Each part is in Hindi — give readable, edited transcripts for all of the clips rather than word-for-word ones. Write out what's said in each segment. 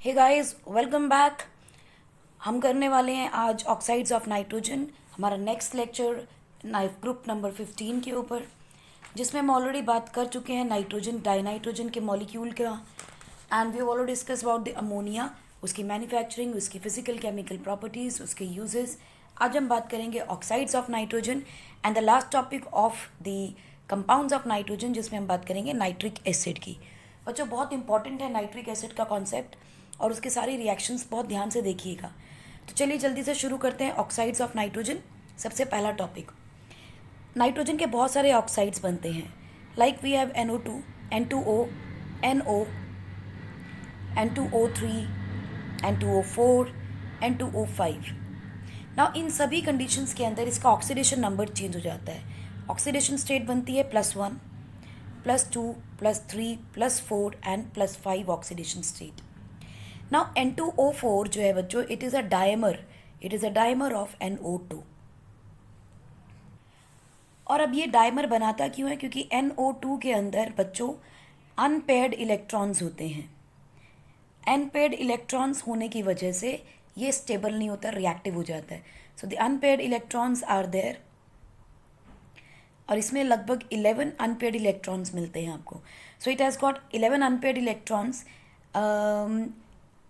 Hey guys, welcome back. हम करने वाले हैं आज ऑक्साइड्स ऑफ नाइट्रोजन, हमारा नेक्स्ट लेक्चर ग्रुप नंबर 15 के ऊपर, जिसमें हम ऑलरेडी बात कर चुके हैं नाइट्रोजन डाइनाइट्रोजन के मॉलिक्यूल का। And we already discuss about the ammonia, उसकी मैन्युफैक्चरिंग, उसकी फिजिकल केमिकल प्रॉपर्टीज़, उसके यूजेस। आज हम बात करेंगे oxides of nitrogen and the last topic of the compounds of nitrogen, जिसमें हम बात करेंगे नाइट्रिक एसिड की। बच्चों, बहुत इंपॉर्टेंट है नाइट्रिक एसिड का कॉन्सेप्ट और उसके सारी रिएक्शंस बहुत ध्यान से देखिएगा। तो चलिए जल्दी से शुरू करते हैं ऑक्साइड्स ऑफ नाइट्रोजन। सबसे पहला टॉपिक, नाइट्रोजन के बहुत सारे ऑक्साइड्स बनते हैं। Like we have NO2, N2O, NO, N2O3, N2O4, N2O5। Now इन सभी कंडीशंस के अंदर इसका ऑक्सीडेशन नंबर चेंज हो जाता है। ऑक्सीडेशन स्टेट बनती है +1, +2, +3, +4 and +5 oxidation state. Now N2O4 जो है बच्चों, it is a dimer of NO2। और अब ये डाइमर बनाता क्यों है? क्योंकि NO2 के अंदर बच्चों अनपेयर्ड इलेक्ट्रॉन्स होते हैं। अनपेयर्ड इलेक्ट्रॉन्स होने की वजह से ये स्टेबल नहीं होता, रिएक्टिव हो जाता है। So the unpaired electrons are there, और इसमें लगभग 11 अनपेयर्ड इलेक्ट्रॉन्स मिलते हैं आपको। So it has got 11 unpaired electrons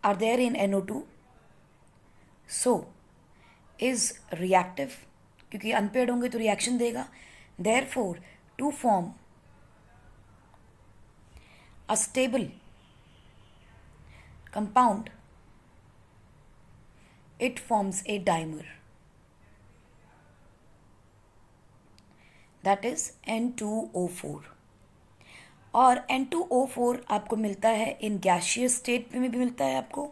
are there in NO2, so is reactive, क्योंकि अनपेयर्ड होंगे तो रिएक्शन देगा। Therefore to form a stable compound, it forms a dimer, that is N2O4। और N2O4 आपको मिलता है इन गैशियस स्टेट में भी मिलता है आपको,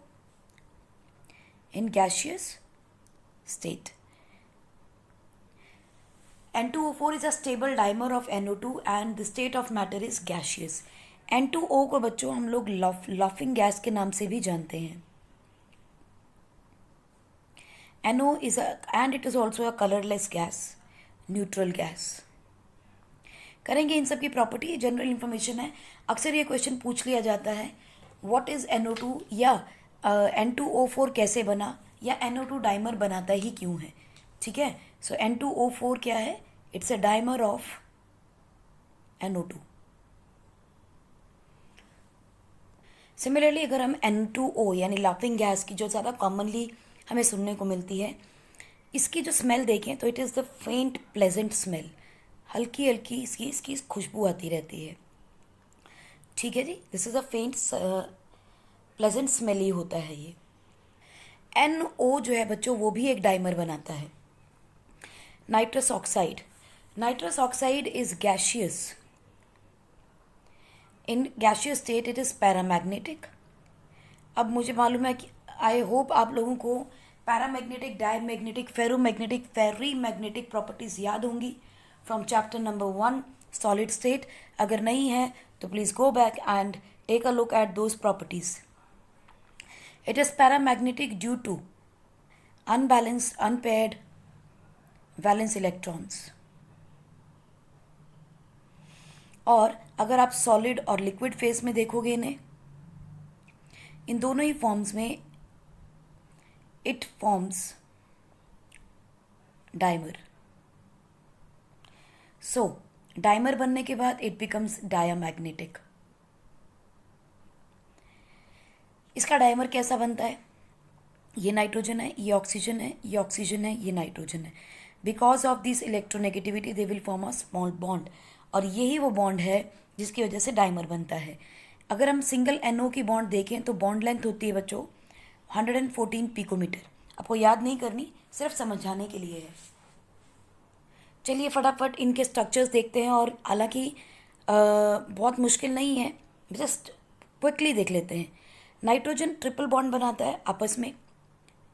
इन gaseous state. N2O4 is a stable dimer of NO2 and the state of matter is gaseous. N2O को बच्चों हम लोग लॉफिंग गैस के नाम से भी जानते हैं। NO is a and it is also a colorless gas, neutral gas। करेंगे इन सब की प्रॉपर्टी, जनरल इंफॉर्मेशन है। अक्सर ये क्वेश्चन पूछ लिया जाता है, व्हाट इज NO2, या N2O4 कैसे बना, या NO2 डाइमर बनाता ही क्यों है। ठीक है, सो N2O4 क्या है? It's a dimer of NO2। Similarly अगर हम N2O यानी लाफिंग गैस की, जो ज़्यादा कॉमनली हमें सुनने को मिलती है, इसकी जो स्मेल देखें तो इट इज़ द फेंट प्लेजेंट स्मेल। हल्की हल्की इसकी खुशबू आती रहती है। ठीक है जी, दिस इज़ अ फेंट प्लेजेंट स्मेल ही होता है ये। NO जो है बच्चों, वो भी एक डाइमर बनाता है। Nitrous oxide is gaseous. In gaseous state it is paramagnetic. अब मुझे मालूम है कि आई होप आप लोगों को paramagnetic, diamagnetic, ferromagnetic, ferrimagnetic properties याद होंगी from chapter number 1 solid state. अगर नहीं है तो please go back and take a look at those properties. It is paramagnetic due to unbalanced unpaired valence electrons. और अगर आप सॉलिड और लिक्विड फेस में देखोगे इन्हें, इन दोनों ही फॉर्म्स में it forms dimer. So dimer बनने के बाद इट बिकम्स डायामैग्नेटिक। इसका डाइमर कैसा बनता है? ये नाइट्रोजन है, ये ऑक्सीजन है, ये ऑक्सीजन है, ये नाइट्रोजन है। Because of this electronegativity they will form a small bond, और यही वो बॉन्ड है जिसकी वजह से डाइमर बनता है। अगर हम सिंगल NO की बॉन्ड देखें तो बॉन्ड लेंथ होती है बच्चों 114 पिकोमीटर। आपको याद नहीं करनी, सिर्फ समझाने के लिए है। चलिए फटाफट इनके स्ट्रक्चर्स देखते हैं, और हालांकि बहुत मुश्किल नहीं है, जस्ट क्विकली देख लेते हैं। नाइट्रोजन ट्रिपल बॉन्ड बनाता है आपस में,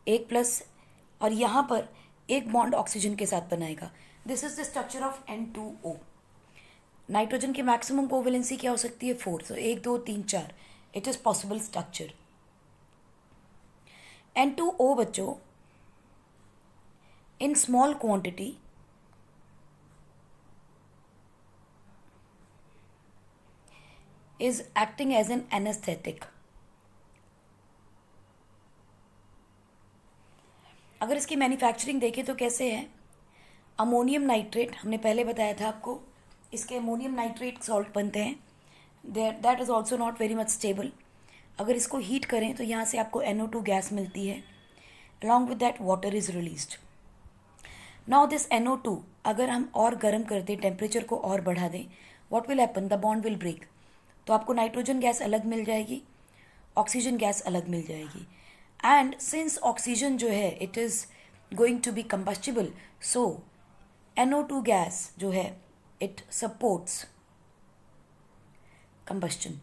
एक प्लस, और यहाँ पर एक बॉन्ड ऑक्सीजन के साथ बनाएगा। This is the structure of N2O। Nitrogen की मैक्सिमम कोवेलेंसी क्या हो सकती है? 4। सो 1 2 3 4, it is possible structure. N2O बच्चों in small quantity is acting as an anesthetic। अगर इसकी मैन्युफैक्चरिंग देखें तो कैसे है, अमोनियम नाइट्रेट हमने पहले बताया था आपको, इसके अमोनियम नाइट्रेट सॉल्ट बनते हैं, that is also not very much stable. अगर इसको हीट करें तो यहाँ से आपको NO2 गैस मिलती है, along with that water is released. Now this NO2 अगर हम और गर्म कर दें, टेम्परेचर को और बढ़ा दें, what will happen, the bond will break. तो आपको नाइट्रोजन गैस अलग मिल जाएगी, ऑक्सीजन गैस अलग मिल जाएगी। एंड सिंस ऑक्सीजन जो है it is going to be combustible, so NO2 gas जो है it supports combustion.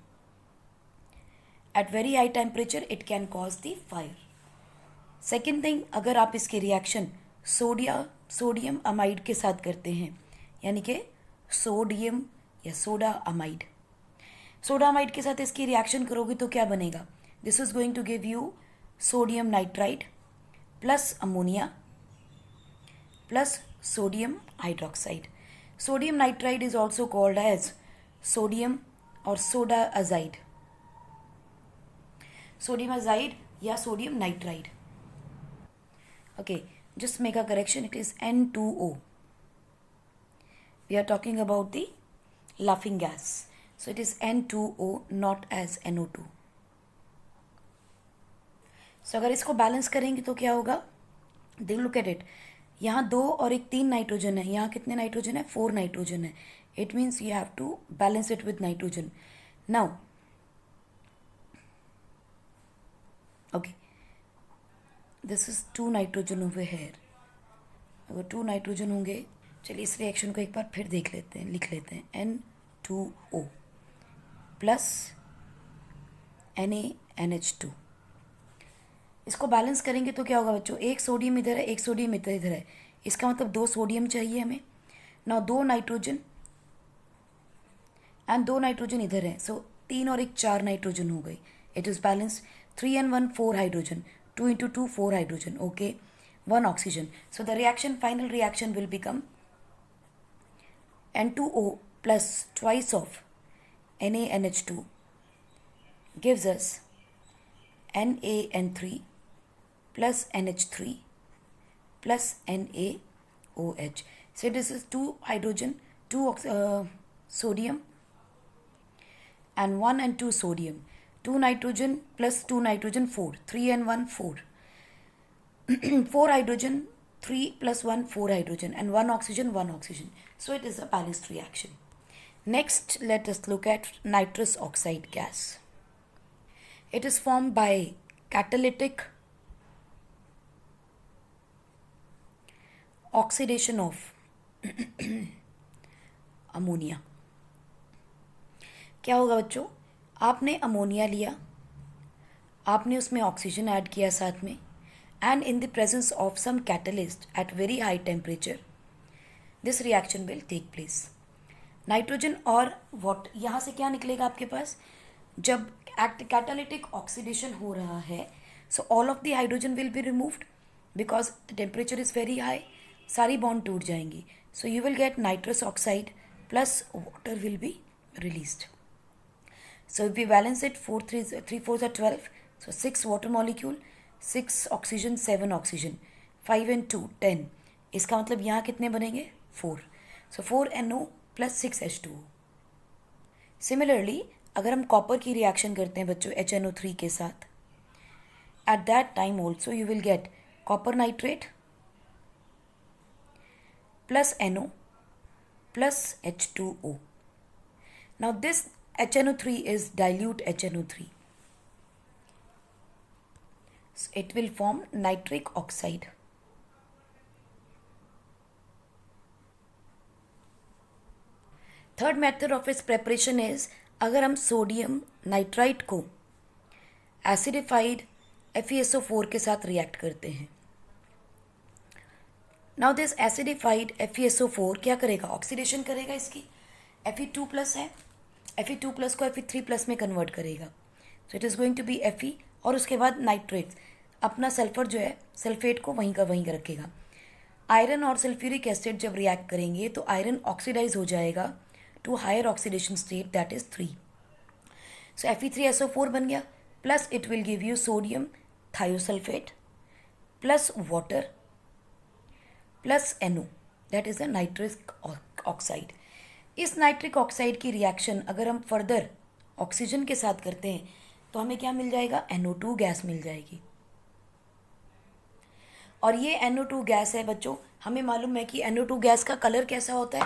At very high temperature it can cause the fire. Second thing, अगर आप इसके रिएक्शन सोडियम अमाइड के साथ करते हैं, यानी कि सोडियम या सोडा अमाइड के साथ इसकी रिएक्शन करोगे तो क्या बनेगा, this is going to give you sodium nitride plus ammonia plus sodium hydroxide. Sodium nitride is also called as sodium और सोडा अजाइड, सोडियम अजाइड या sodium nitride. Okay, just make a correction, it is N2O. We are talking about the laughing gas, so it is N2O, not as NO2. So अगर इसको बैलेंस करेंगे तो क्या होगा, देख लुक एट इट, यहाँ 2 और एक 3 नाइट्रोजन है, यहाँ कितने नाइट्रोजन है, 4 नाइट्रोजन है. It means you have to balance it with nitrogen. Now okay, this is 2 nitrogen over here. अगर 2 नाइट्रोजन होंगे, चलिए इस रिएक्शन को एक बार फिर देख लेते हैं, लिख लेते हैं. N2O plus NaNH2. इसको बैलेंस करेंगे तो क्या होगा बच्चों, एक सोडियम इधर है, एक सोडियम इधर है, इसका मतलब 2 सोडियम चाहिए हमें. ना 2 नाइट्रोजन एंड 2 नाइट्रोजन इधर है, सो 3 और 1 4 नाइट्रोजन हो गई. It is balance. 3 and 1 4 hydrogen, 2 into 2 4 hydrogen. Okay, 1 oxygen. So the reaction, final reaction will become N2O plus twice of NaNH2 gives us NaN3 plus NH3 plus NaOH. So this is 2 hydrogen, 2 sodium and 1 and 2 sodium. 2 nitrogen plus 2 nitrogen 4. 3 and 1 4. 4 hydrogen, 3 plus 1 4 hydrogen and 1 oxygen 1 oxygen. So it is a balanced reaction. Next, let us look at nitrous oxide gas. It is formed by catalytic oxidation of ammonia. क्या होगा बच्चों, आपने अमोनिया लिया, आपने उसमें ऑक्सीजन ऐड किया साथ में, and in the presence of some catalyst at very high temperature, this reaction will take place. Nitrogen और वॉट, यहाँ से क्या निकलेगा आपके पास, जब कैटालिटिक ऑक्सीडेशन हो रहा है, so all of the hydrogen will be removed because the temperature is very high, सारी बॉन्ड टूट जाएंगी. So you will gate nitrous oxide plus water will be released. So if we balance it, 3 4s are 12, so 6 water molecule, 6 oxygen, 7 oxygen, 5 and 2 10. इसका मतलब यहाँ कितने बनेंगे, 4. So 4NO plus 6H2O. Similarly, अगर हम कॉपर की रिएक्शन करते हैं बच्चों HNO3 के साथ, at that time also you will get copper nitrate plus NO plus H2O. Now this HNO3 is dilute HNO3. So it will form nitric oxide. Third method of its preparation is, अगर हम सोडियम नाइट्राइट को एसिडिफाइड FeSO4 के साथ रिएक्ट करते हैं. नाउ दिस एसिडिफाइड FeSO4 क्या करेगा, ऑक्सीडेशन करेगा इसकी. Fe2 प्लस है, Fe2 प्लस को Fe3 प्लस में कन्वर्ट करेगा. So it is going to be Fe, और उसके बाद नाइट्रेट अपना सल्फर जो है सल्फेट को वहीं का वहीं रखेगा. आयरन और सल्फ्यूरिक एसिड जब रिएक्ट करेंगे तो आयरन ऑक्सीडाइज हो जाएगा to higher oxidation state, that is 3. So Fe3SO4 बन गया, plus it will give you sodium thiosulphate plus water plus NO, that is the nitric oxide. इस नाइट्रिक ऑक्साइड की रिएक्शन अगर हम फर्दर ऑक्सीजन के साथ करते हैं तो हमें क्या मिल जाएगा, NO2 गैस मिल जाएगी। और ये NO2 गैस है बच्चों, हमें मालूम है कि NO2 गैस का कलर कैसा होता है।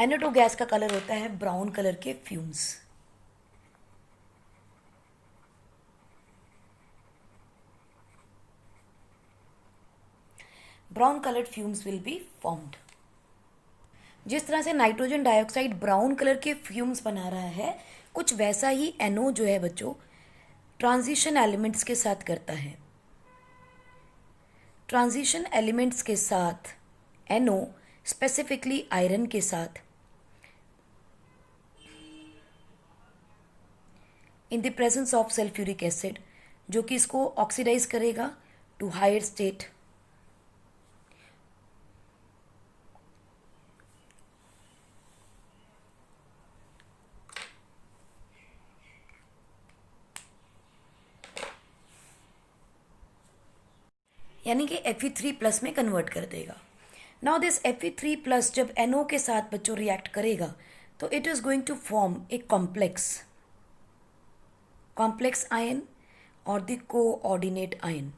NO2 गैस का कलर होता है ब्राउन कलर के fumes. Brown coloured fumes will be formed. जिस तरह से नाइट्रोजन डाइऑक्साइड ब्राउन कलर के फ्यूम्स बना रहा है, कुछ वैसा ही NO जो है बच्चों ट्रांजिशन एलिमेंट्स के साथ करता है। ट्रांजिशन एलिमेंट्स के साथ NO, स्पेसिफिकली आयरन के साथ, इन the presence of sulphuric acid, जो कि इसको ऑक्सीडाइज करेगा टू हायर स्टेट। यानी कि Fe3+ में कन्वर्ट कर देगा। नाउ दिस Fe3+ जब NO के साथ बच्चों रिएक्ट करेगा तो it is going to form a complex ion और द कोऑर्डिनेट आयन।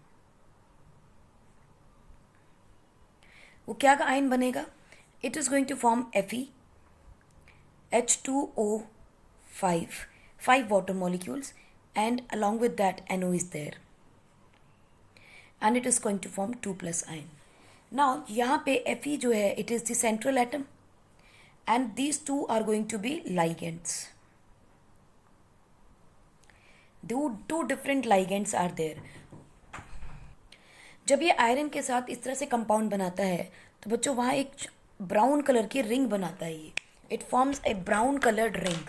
वो क्या का आयन बनेगा, it is going to form Fe H2O5, 5 water molecules, and along with that NO is there, and it is going to form 2+ ion. Now यहाँ पे Fe जो है it is the central atom and these two are going to be ligands. Two different ligands are there. जब ये आयरन के साथ इस तरह से कंपाउंड बनाता है तो बच्चों वहाँ एक ब्राउन कलर की रिंग बनाता है। ये it forms A brown coloured ring.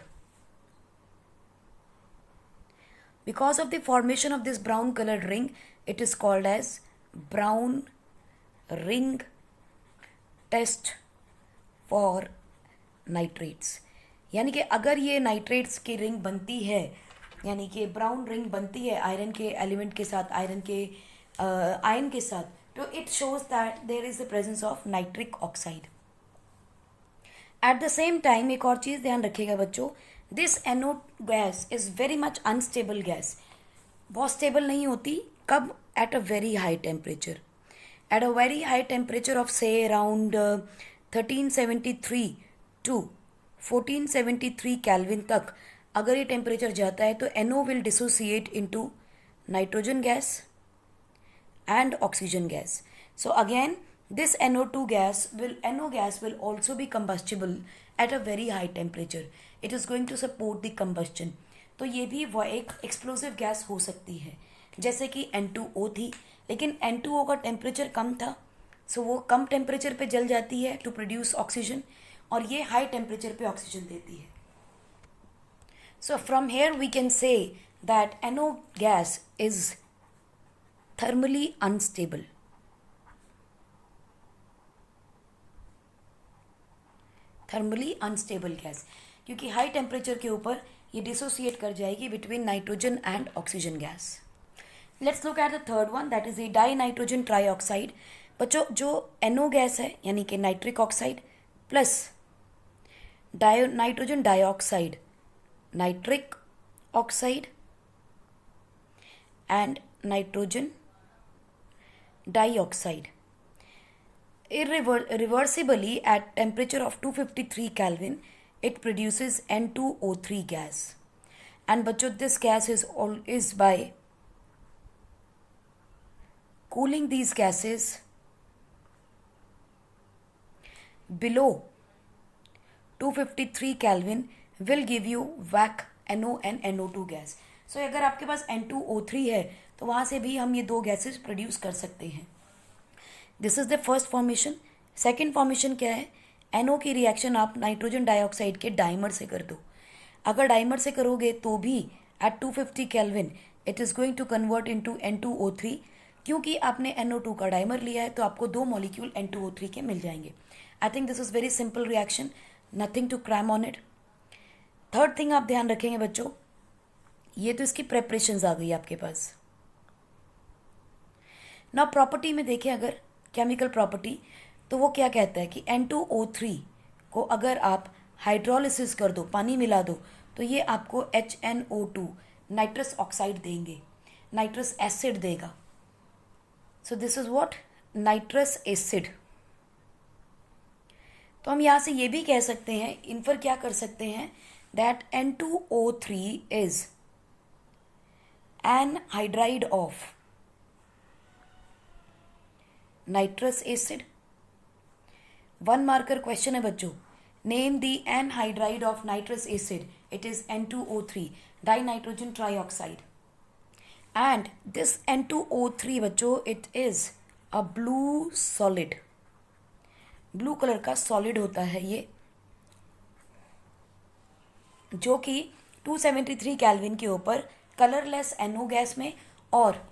Because of the formation of this brown colored ring, it is called as brown ring test for nitrates. यानी कि अगर ये नाइट्रेट्स की रिंग बनती है, यानी कि ब्राउन रिंग बनती है आयरन के एलिमेंट के साथ, आयरन के आयन के साथ, तो it shows that there is the presence of nitric oxide. At the same time एक और चीज़ ध्यान रखिएगा बच्चों, this NO gas is very much unstable gas. बहुत स्टेबल नहीं होती, कब, at a very high temperature. At a very high temperature of say around 1373 to 1473 kelvin तक अगर ये टेम्परेचर जाता है तो NO will dissociate into nitrogen gas and oxygen gas. So again this NO gas will also be combustible at a very high temperature. It is going to support the combustion. तो ये भी वो एक एक्सप्लोसिव गैस हो सकती है, जैसे कि N2O थी, लेकिन N2O का टेम्परेचर कम था, सो वो कम टेम्परेचर पे जल जाती है टू प्रोड्यूस ऑक्सीजन, और ये हाई टेम्परेचर पे ऑक्सीजन देती है। So from here we can say that NO gas is thermally unstable. Thermally unstable gas, क्योंकि हाई टेम्परेचर के ऊपर ये डिसोसिएट कर जाएगी between nitrogen and oxygen gas. Let's look at the third one, that is a dinitrogen trioxide. बच्चों जो NO गैस है यानी कि nitric oxide plus nitrogen dioxide, nitric oxide and nitrogen dioxide irreversibly at temperature of 253 Kelvin it produces N2O3 gas, and बच्चों this gas is by cooling these gases below 253 Kelvin will give you VAC NO and NO2 gas. सो अगर आपके पास N2O3 है तो वहाँ से भी हम ये दो गैसेस प्रोड्यूस कर सकते हैं। This is the first formation. Second formation क्या है, NO की रिएक्शन आप नाइट्रोजन डाइऑक्साइड के डाइमर से कर दो। अगर डाइमर से करोगे तो भी at 250 kelvin it is going to convert into N2O3, क्योंकि आपने NO2 का डाइमर लिया है तो आपको दो मॉलिक्यूल N2O3 के मिल जाएंगे। I think this is very simple reaction, nothing to cram on it. Third thing आप ध्यान रखेंगे बच्चों, ये तो इसकी प्रेपरेशंस आ गई आपके पास। ना प्रॉपर्टी में देखें अगर केमिकल प्रॉपर्टी, तो वो क्या कहता है कि N2O3 को अगर आप हाइड्रोलिसिस कर दो, पानी मिला दो, तो ये आपको HNO2 नाइट्रस ऑक्साइड देंगे, नाइट्रस एसिड देगा. So this is what, nitrous acid. तो हम यहाँ से ये भी कह सकते हैं, इन्फर क्या कर सकते हैं, that N2O3 is an hydride of nitrous acid. One marker question है बच्चों. Name the anhydride of nitrous acid. It is N2O3, die nitrogen trioxide. And this N2O3 बच्चों, it is a blue solid. Blue colour का सॉलिड होता है ये, जो कि 273 केल्विन के ऊपर कलरलेस NO गैस में और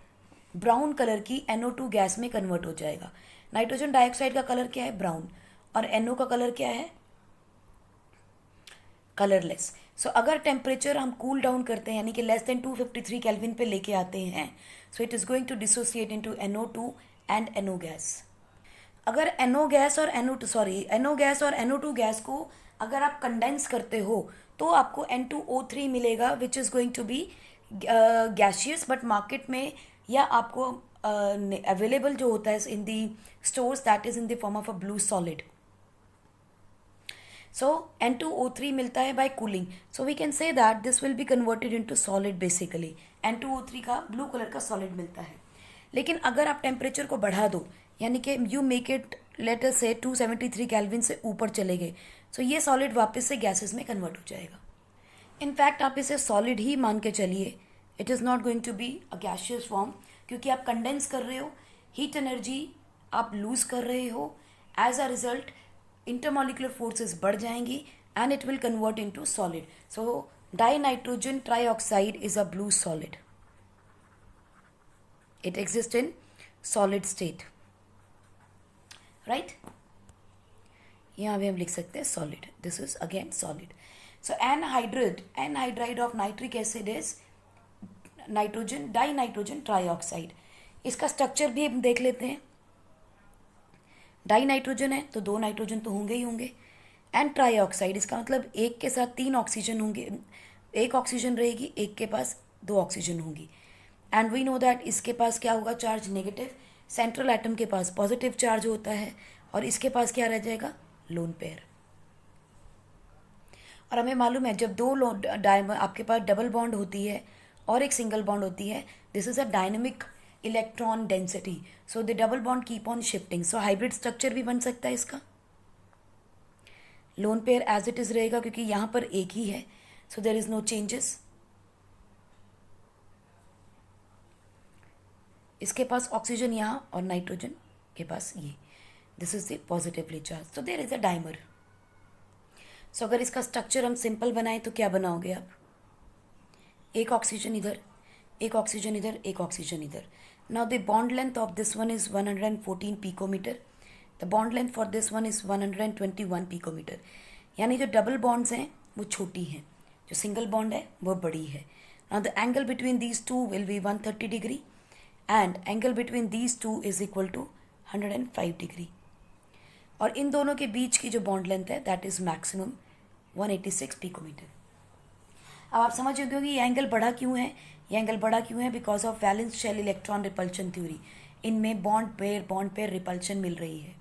ब्राउन कलर की NO2 गैस में कन्वर्ट हो जाएगा. नाइट्रोजन डाइऑक्साइड का कलर क्या है, ब्राउन, और NO का कलर क्या है, कलरलेस. सो अगर टेम्परेचर हम कूल डाउन करते हैं, यानी कि लेस देन 253 केल्विन पे लेके आते हैं, so it is going to dissociate into NO2 and NO gas. अगर NO गैस और NO गैस और NO2 गैस को अगर आप कंडेंस करते हो, तो आपको N2O3 मिलेगा, which is going to be gaseous, but market में या आपको अवेलेबल जो होता है in the stores, that is in the form of a blue solid. So N2O3 मिलता है by cooling. So we can say that this will be converted into solid basically. N2O3 का ब्लू कलर का सॉलिड मिलता है. लेकिन अगर आप टेम्परेचर को बढ़ा दो, यानी कि यू मेक इट लेटर से 273 केल्विन से ऊपर चले गए, सो ये सॉलिड वापस से गैसेस में कन्वर्ट हो जाएगा. इनफैक्ट आप इसे सॉलिड ही मान के चलिए. It is not going to be a gaseous form, क्योंकि आप कंडेंस कर रहे हो, हीट एनर्जी आप लूज कर रहे हो. As a result intermolecular forces बढ़ जाएंगी and it will convert into solid. So dinitrogen trioxide is a blue solid. It exists in solid state, right? यहाँ भी हम लिख सकते हैं solid. This is again solid. So anhydride of nitric acid is nitrogen dinitrogen trioxide. इसका स्ट्रक्चर भी हम देख लेते हैं. डाइनाइट्रोजन है तो दो नाइट्रोजन तो होंगे ही होंगे, एंड ट्राईऑक्साइड इसका मतलब एक के साथ तीन ऑक्सीजन होंगे, एक ऑक्सीजन रहेगी, एक के पास दो ऑक्सीजन होंगी. एंड वी नो दैट इसके पास क्या होगा, चार्ज नेगेटिव. सेंट्रल एटम के पास पॉजिटिव चार्ज होता है, और इसके पास क्या रह जाएगा, लोन पेयर. और हमें मालूम है जब दो आपके पास डबल बॉन्ड होती है और एक सिंगल बॉन्ड होती है, this is a dynamic electron density. So the double bond keep on shifting. So hybrid structure भी बन सकता है इसका. Lone pair as it is रहेगा क्योंकि यहाँ पर एक ही है, so there is no changes. इसके पास ऑक्सीजन यहाँ और नाइट्रोजन के पास ये. This is the positively charge. So there is a dimer. So अगर इसका स्ट्रक्चर हम सिंपल बनाएं तो क्या बनाओगे आप, एक ऑक्सीजन इधर, एक ऑक्सीजन इधर, एक ऑक्सीजन इधर. Now the bond length of this one is 114 picometer. The bond length for this one is 121 picometer. यानी जो डबल बॉन्ड्स हैं वो छोटी हैं, जो सिंगल बॉन्ड है वो बड़ी है. Now the angle between these two will be 130 degree and angle between these two is equal to 105 degree. और इन दोनों के बीच की जो बॉन्ड लेंथ है दैट इज मैक्सिमम 186 पिकोमीटर. अब आप समझ रहे हो कि ये एंगल बढ़ा क्यों है. ये एंगल बढ़ा क्यों है, because of valence shell electron repulsion theory. इनमें बॉन्ड पेयर रिपल्शन मिल रही है.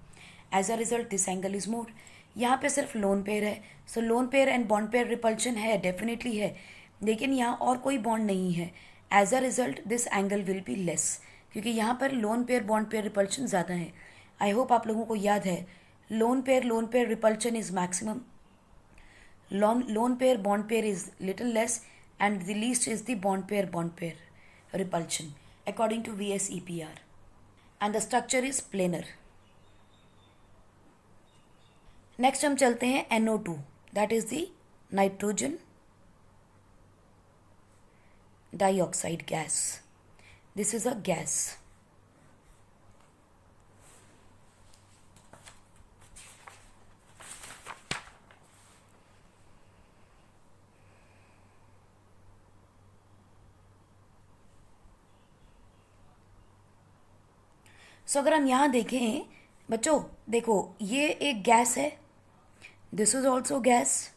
As a result this angle is more. यहाँ पे सिर्फ लोन पेयर है. So lone pair and bond pair repulsion है, डेफिनेटली है, लेकिन यहाँ और कोई बॉन्ड नहीं है. As a result this angle will be less, क्योंकि यहाँ पर lone pair bond pair repulsion ज़्यादा है. आई होप आप लोगों को याद है, lone pair repulsion is maximum, lone pair bond pair is little less, and the least is the bond pair repulsion according to VSEPR, and the structure is planar. Next हम चलते हैं NO2, that is the nitrogen dioxide gas. This is a gas. सो अगर हम यहाँ देखें बच्चों, देखो ये एक गैस है, दिस इज ऑल्सो गैस,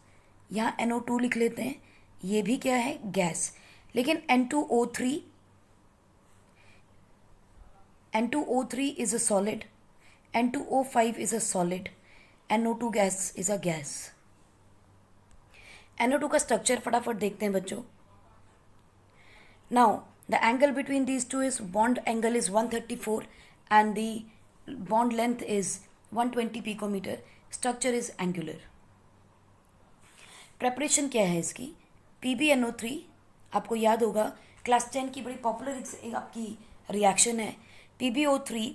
यहाँ NO2 लिख लेते हैं, ये भी क्या है, गैस। लेकिन N2O3 is a solid, N2O5 is a solid, NO2 gas is a gas। NO2 का स्ट्रक्चर फटाफट देखते हैं बच्चों। Now the angle between these two is, bond angle is 134 and the bond length is 120 picometer. Structure is angular. Preparation क्या है इसकी, PbNO3, आपको याद होगा क्लास 10 की बड़ी पॉपुलर आपकी रिएक्शन है। PbO3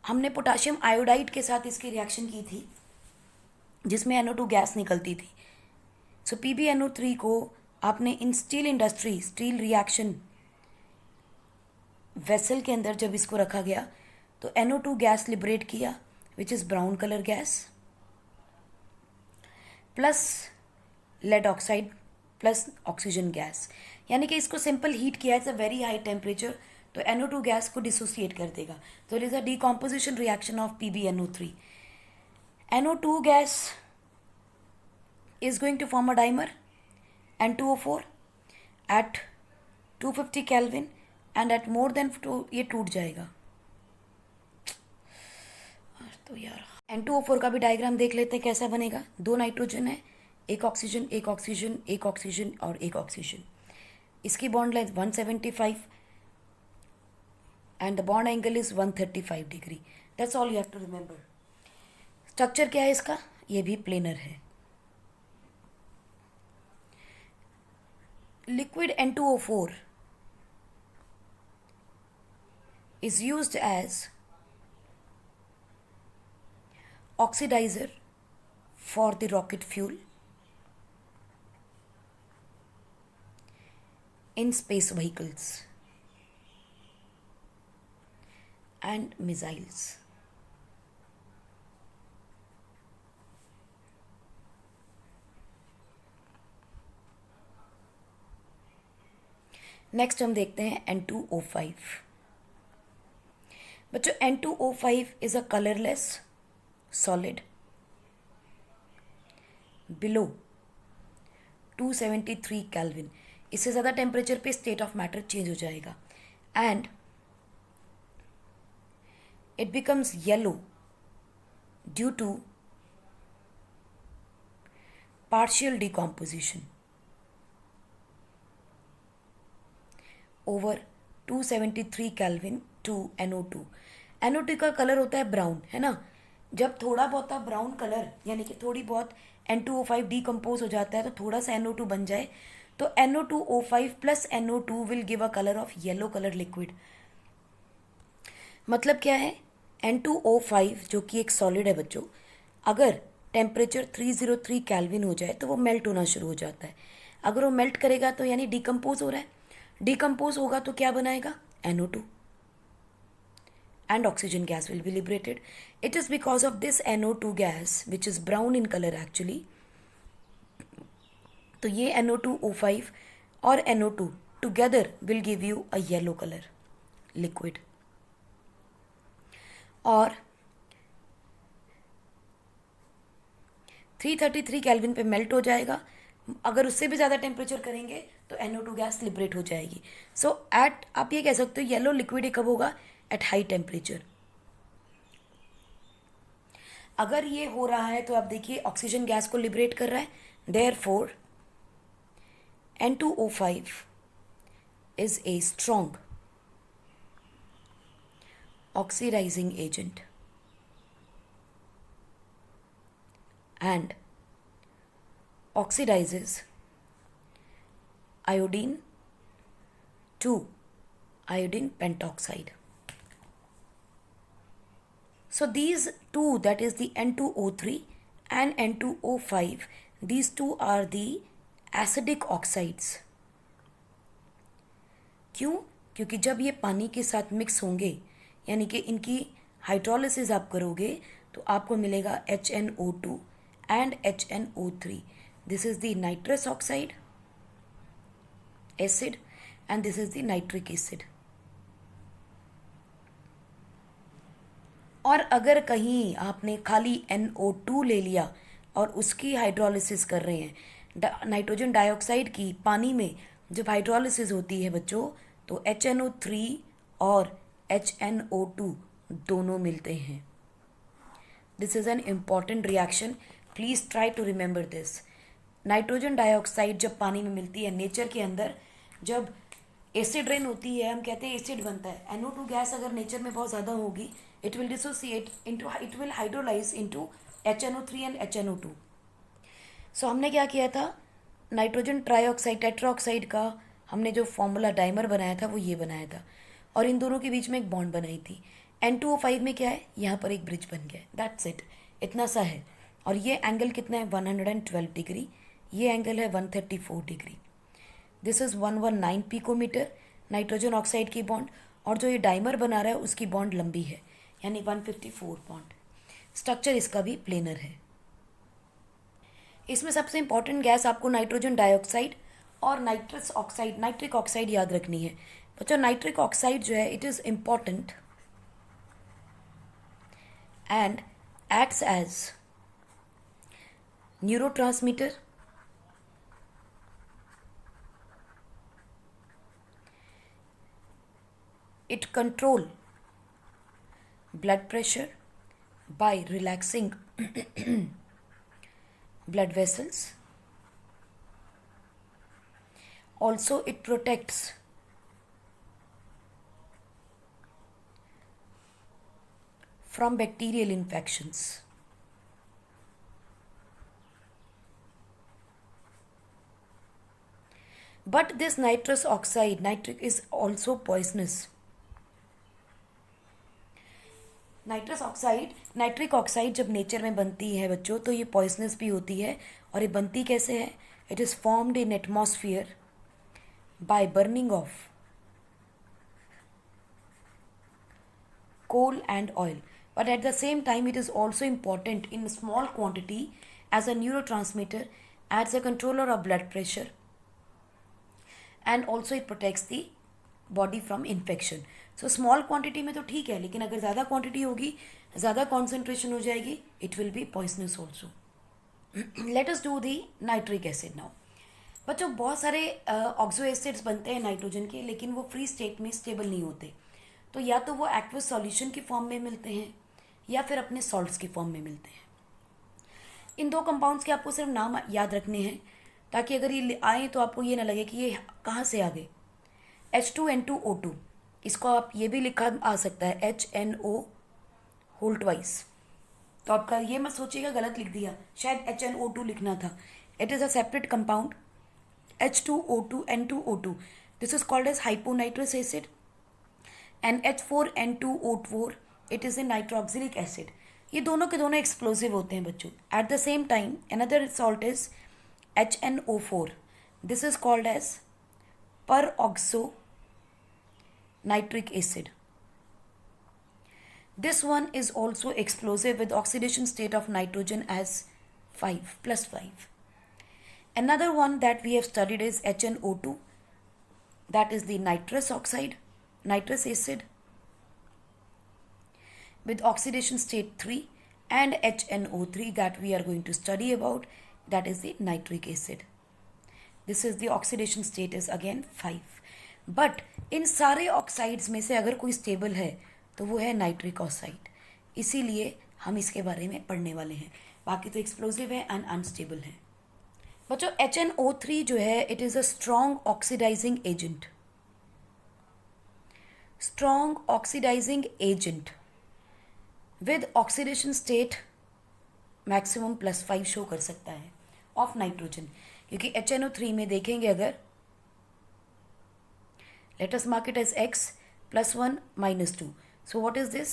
हमने पोटाशियम आयोडाइड के साथ इसकी रिएक्शन की थी जिसमें NO2 गैस निकलती थी। सो PbNO3 को आपने in steel industry, steel reaction vessel के अंदर जब इसको रखा गया तो NO2 गैस लिबरेट किया which is brown colour gas, plus lead oxide plus oxygen gas, यानी कि इसको सिंपल हीट किया it's a very high temperature तो NO2 गैस को डिसोसिएट कर देगा। तो it is a decomposition reaction of PbNO3। NO2 gas is going to form a dimer N2O4 at 250 Kelvin and at more than 2 ये टूट जाएगा। तो यार N2O4 का भी डायग्राम देख लेते हैं कैसा बनेगा। 2 नाइट्रोजन है, एक ऑक्सीजन, एक ऑक्सीजन, एक ऑक्सीजन और एक ऑक्सीजन। इसकी bond length 175 and the bond angle is 135 degree. That's all you have to remember. Structure क्या है इसका, ये भी प्लेनर है। Liquid N2O4 is used as oxidizer for the rocket fuel in space vehicles and missiles। Next हम देखते हैं N2O5। बच्चों N2O5 is a colourless solid below 273 kelvin. इससे ज़्यादा टेम्परेचर पे स्टेट ऑफ मैटर चेंज हो जाएगा and it becomes yellow due to partial decomposition over 273 kelvin to NO2। NO2 का कलर होता है ब्राउन, है ना। जब थोड़ा बहुत ब्राउन कलर यानी कि थोड़ी बहुत N2O5 डिकम्पोज हो जाता है तो थोड़ा सा NO2 बन जाए तो NO2O5 plus NO2 will give a colour of yellow colour liquid. मतलब क्या है, N2O5 जो कि एक सॉलिड है बच्चों, अगर टेम्परेचर 303 केल्विन हो जाए तो वो मेल्ट होना शुरू हो जाता है। अगर वो मेल्ट करेगा तो यानी डिकम्पोज हो रहा है, डिकम्पोज होगा तो क्या बनाएगा, NO2 and oxygen gas will be liberated। It is because of this NO2 gas which is brown in color actually। तो ये NO2O5 और NO2 together will give you a yellow color liquid। और 333 केल्विन पे मेल्ट हो जाएगा। अगर उससे भी ज़्यादा टेम्परेचर करेंगे तो NO2 गैस लिबरेट हो जाएगी। सो एट आप ये कह सकते हो येलो लिक्विड कब होगा, एट हाई टेम्परेचर। अगर ये हो रहा है तो आप देखिए ऑक्सीजन गैस को लिबरेट कर रहा है, therefore N2O5 is a strong oxidizing agent and oxidizes iodine to iodine pentoxide। So these two, that is the N2O3 and N2O5, these two are the acidic oxides। क्यों? क्योंकि जब ये पानी के साथ मिक्स होंगे यानी कि इनकी हाइड्रोलिसिस आप करोगे तो आपको मिलेगा HNO2 and HNO3। This is the nitrous oxide acid and this is the nitric acid। और अगर कहीं आपने खाली NO2 ले लिया और उसकी हाइड्रोलिसिस कर रहे हैं, नाइट्रोजन डाइऑक्साइड की पानी में जब हाइड्रोलिसिस होती है बच्चों, तो HNO3 और HNO2 दोनों मिलते हैं. This is an important reaction, please try to remember this. Nitrogen dioxide जब पानी में मिलती है नेचर के अंदर, जब एसिड रेन होती है, हम कहते हैं एसिड बनता है. NO2 गैस अगर नेचर में बहुत ज़्यादा होगी, it will dissociate into, it will hydrolyse into HNO3 and HNO2. सो हमने क्या किया था, नाइट्रोजन ट्राईऑक्साइड टेट्राऑक्साइड का हमने जो फॉर्मूला डाइमर बनाया था वो ये बनाया था, और इन दोनों के बीच में एक बॉन्ड बनाई थी. N2O5 में क्या है, यहाँ पर एक ब्रिज बन गया. दैट्स इट, इतना सा है. और ये एंगल कितना है, 112 डिग्री. ये एंगल है 134 degree. This is 119 picometer nitrogen oxide की बॉन्ड, और जो ये डाइमर बना रहा है उसकी बॉन्ड लंबी है, यानी 154 बॉन्ड. स्ट्रक्चर इसका भी प्लेनर है. इसमें सबसे इंपॉर्टेंट गैस आपको नाइट्रोजन डाइऑक्साइड और नाइट्रस ऑक्साइड, नाइट्रिक ऑक्साइड याद रखनी है बच्चों. नाइट्रिक ऑक्साइड जो है, it is important and acts as neurotransmitter, it control blood pressure by relaxing blood vessels. Also it protects from bacterial infections. But this nitrous oxide, nitric, is also poisonous. Nitric oxide जब नेचर में बनती है बच्चों, तो ये पॉइजनस भी होती है. और ये बनती कैसे है, it is formed in atmosphere by burning of coal and oil. But at the same time, it is also important in small quantity as a neurotransmitter, as a controller of blood pressure, and also it protects the body from infection. So small quantity में तो ठीक है, लेकिन अगर ज़्यादा quantity होगी, ज़्यादा concentration हो जाएगी, it will be poisonous also. Let us do the nitric acid now. बच्चों बहुत सारे ऑक्सो एसिड्स बनते हैं नाइट्रोजन के, लेकिन वो फ्री स्टेट में स्टेबल नहीं होते. तो या तो वो एक्वस सॉल्यूशन की फॉर्म में मिलते हैं या फिर अपने सॉल्ट्स की फॉर्म में मिलते हैं. इन दो कंपाउंड्स के आपको सिर्फ नाम याद रखने हैं, ताकि अगर ये आए तो आपको ये ना लगे कि ये कहाँ से आ गए. H2N2O2, इसको आप ये भी लिखा आ सकता है HNO होल ट्वाइस. तो आपका ये मत सोचिएगा गलत लिख दिया, शायद HNO2 लिखना था. It is a separate compound H2O2 N2O2. This is called as hyponitrous acid. And H4N2O4, it is a nitroxylic acid. ये दोनों के दोनों एक्सप्लोजिव होते हैं बच्चों. At the same time another salt is HNO4. This is called as peroxo nitric acid. This one is also explosive with oxidation state of nitrogen as 5 +5. Another one that we have studied is HNO2, that is the nitrous oxide, nitrous acid with oxidation state 3, and HNO3 that we are going to study about, that is the nitric acid. This is the oxidation state is again 5. But in सारे ऑक्साइड्स में से अगर कोई स्टेबल है तो वो है नाइट्रिक ऑक्साइड. इसीलिए हम इसके बारे में पढ़ने वाले हैं. बाकी तो एक्सप्लोजिव है एंड अनस्टेबल है. बच्चों HNO3 जो है, it is a strong oxidizing agent. Strong oxidizing agent with oxidation state maximum +5 show कर सकता है ऑफ नाइट्रोजन. क्योंकि HNO3 में देखेंगे अगर, let us mark it as x +1 -2. So what is this?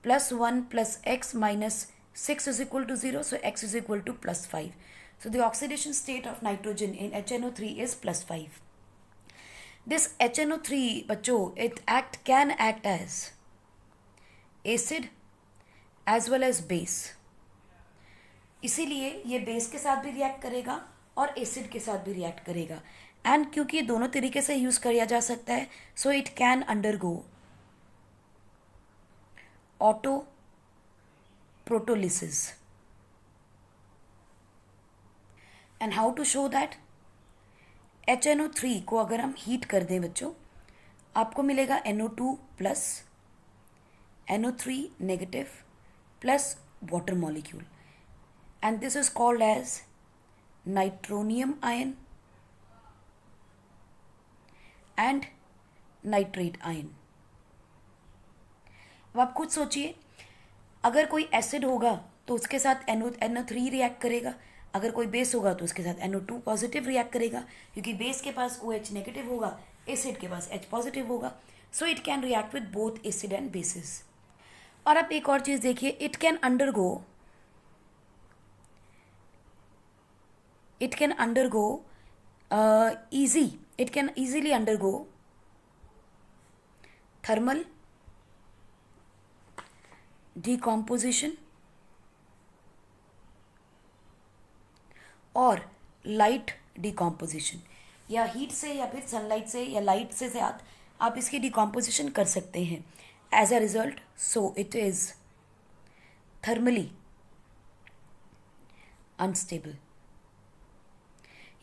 +1 + x - 6 is equal to 0. So x is equal to +5. So the oxidation state of nitrogen in HNO3 is +5. This HNO3 बच्चों, it can act as acid as well as base. इसीलिए ये बेस के साथ भी रिएक्ट करेगा और एसिड के साथ भी रिएक्ट करेगा. एंड क्योंकि ये दोनों तरीके से यूज किया जा सकता है, so it can undergo auto proteolysis. And how to show that? HNO3 को अगर हम हीट कर दें बच्चों, आपको मिलेगा NO2 plus NO3 negative plus water molecule, and this is called as nitronium ion and nitrate ion. अब आप खुद सोचिए, अगर कोई एसिड होगा तो उसके साथ NO3 रिएक्ट करेगा, अगर कोई बेस होगा तो उसके साथ NO2 पॉजिटिव रिएक्ट करेगा, क्योंकि बेस के पास OH नेगेटिव होगा, एसिड के पास H पॉजिटिव होगा. So it can react with both acid and bases. और अब एक और चीज देखिए, it can undergo it can easily undergo thermal decomposition और लाइट डिकॉम्पोजिशन, या हीट से या फिर सनलाइट से या लाइट से साथ आप इसकी डिकॉम्पोजिशन कर सकते हैं. As a result so it is thermally unstable,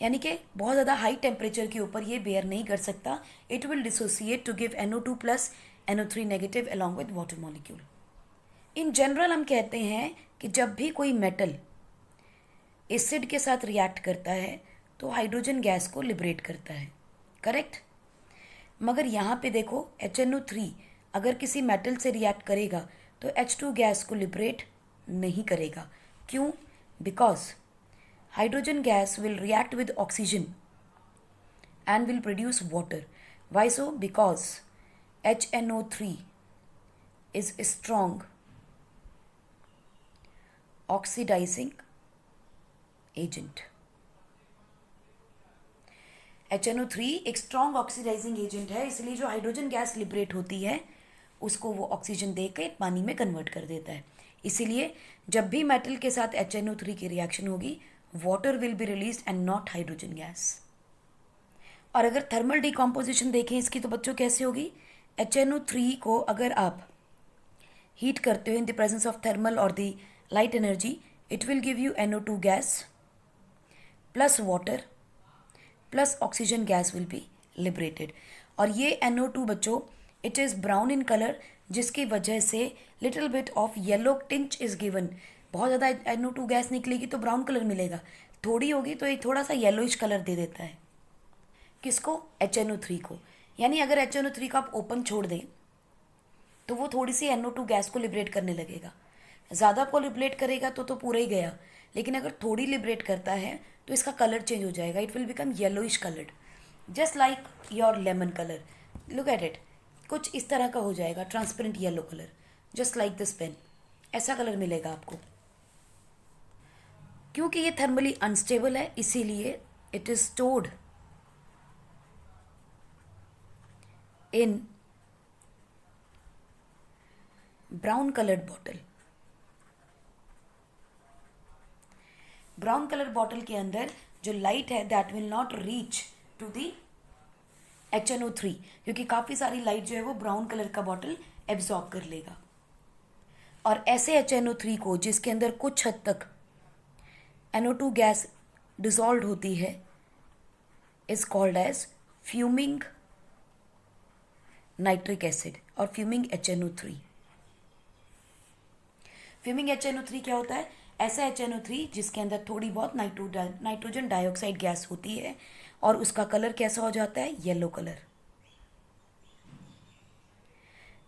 यानी कि बहुत ज़्यादा हाई टेम्परेचर के ऊपर ये बेयर नहीं कर सकता. It will dissociate to give NO2 plus NO3 negative along with water molecule. In general हम कहते हैं कि जब भी कोई मेटल एसिड के साथ रिएक्ट करता है तो हाइड्रोजन गैस को लिबरेट करता है, करेक्ट. मगर यहाँ पे देखो, HNO3 अगर किसी मेटल से रिएक्ट करेगा तो H2 गैस को लिबरेट नहीं करेगा. क्यों? Because hydrogen gas will react with oxygen and will produce water. Why so? Because HNO3 is a strong oxidizing agent. HNO3 एक स्ट्रॉन्ग ऑक्सीडाइजिंग एजेंट है, इसलिए जो हाइड्रोजन गैस लिबरेट होती है उसको वो ऑक्सीजन देकर पानी में कन्वर्ट कर देता है. इसीलिए जब भी मेटल के साथ HNO3 की रिएक्शन होगी, water will be release and not hydrogen gas. और अगर थर्मल डिकॉम्पोजिशन देखें इसकी तो बच्चों कैसे होगी? HNO3 को अगर आप हीट करते हो in the presence of thermal और the light energy, it will give you NO2 gas plus water plus oxygen gas will be liberated. और ये NO2 बच्चों, it is brown in colour, जिसकी वजह से little bit of yellow tinge is given. बहुत ज़्यादा NO2 गैस निकलेगी तो ब्राउन कलर मिलेगा, थोड़ी होगी तो ये थोड़ा सा येलोइश कलर दे देता है. किसको? HNO3 को. यानी अगर HNO3 को आप ओपन छोड़ दें तो वो थोड़ी सी NO2 गैस को लिबरेट करने लगेगा. ज़्यादा को लिबरेट करेगा तो पूरा ही गया, लेकिन अगर थोड़ी लिबरेट करता है तो इसका कलर चेंज हो जाएगा. It will become yellowish coloured, just like your lemon colour. Look at it, कुछ इस तरह का हो जाएगा, transparent yellow colour, just like this pen. ऐसा कलर मिलेगा आपको. क्योंकि ये थर्मली अनस्टेबल है, इसीलिए it is stored in brown coloured bottle. Brown colour bottle के अंदर जो लाइट है that will not reach to the HNO3, क्योंकि काफ़ी सारी लाइट जो है वो ब्राउन कलर का बॉटल एब्जॉर्ब कर लेगा. और ऐसे HNO3 को जिसके अंदर कुछ हद तक NO2 गैस डिसॉल्व होती है is called as fuming nitric acid और फ्यूमिंग HNO3. फ्यूमिंग HNO3 क्या होता है? ऐसा HNO3 जिसके अंदर थोड़ी बहुत नाइट्रोजन डाइऑक्साइड गैस होती है और उसका कलर कैसा हो जाता है? Yellow colour.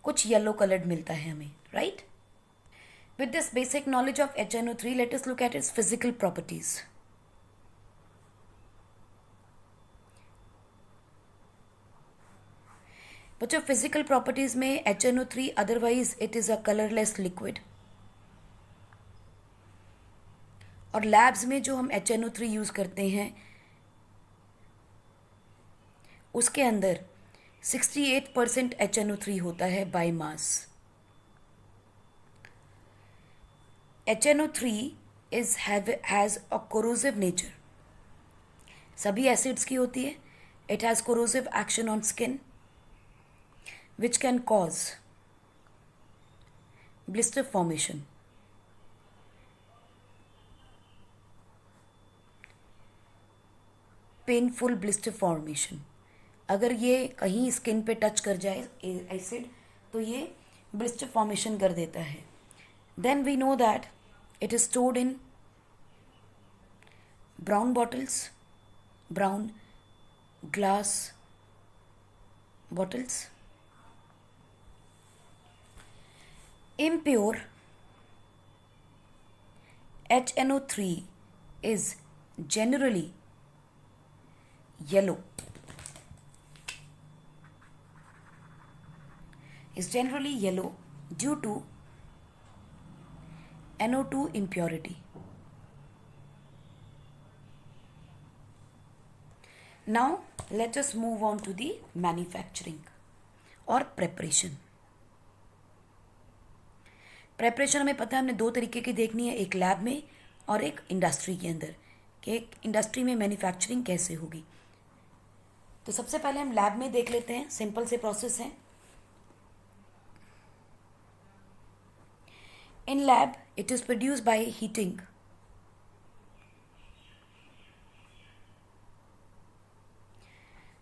कुछ येलो कलर्ड मिलता है हमें, right? With this basic knowledge of HNO3, let us look at its physical properties. बच्चों, physical properties में HNO3 otherwise it is a colorless liquid. और labs में जो हम HNO3 यूज करते हैं उसके अंदर 68% HNO3 होता है by mass. HNO3 has a corrosive nature. सभी एसिड्स की होती है. It has corrosive action on skin which can cause blister formation. Painful blister formation. अगर ये कहीं स्किन पे टच कर जाए एसिड तो ये ब्लिस्टर फॉर्मेशन कर देता है। Then we know that it is stored in brown bottles, brown glass bottles. Impure HNO3 is generally yellow. Due to NO2 impurity. Now let us move on to the manufacturing और preparation. प्रेपरेशन हमें पता है, हमने दो तरीके की देखनी है, एक लैब में और एक इंडस्ट्री के अंदर, कि एक इंडस्ट्री में मैन्युफैक्चरिंग कैसे होगी। तो सबसे पहले हम लैब में देख लेते हैं, सिंपल से प्रोसेस है। In lab it is produce by heating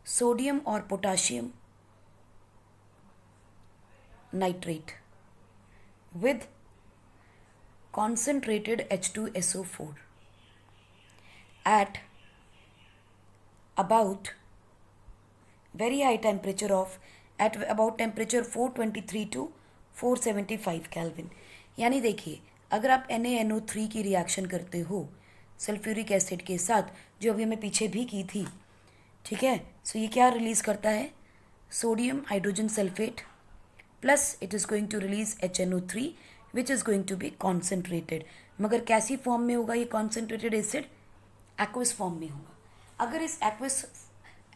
sodium और potassium nitrate with concentrated H2SO4 at about very high temperature of at about temperature 423 to 475 Kelvin। यानी देखिए, अगर आप NaNO3 की रिएक्शन करते हो सल्फ्यूरिक एसिड के साथ, जो अभी हमें पीछे भी की थी, ठीक है, सो ये क्या रिलीज करता है, sodium hydrogen sulphate plus it is going to release HNO3 which is going to be concentrated. मगर कैसी फॉर्म में होगा ये कॉन्सेंट्रेटेड एसिड, एक्वस फॉर्म में होगा। अगर इस एक्वस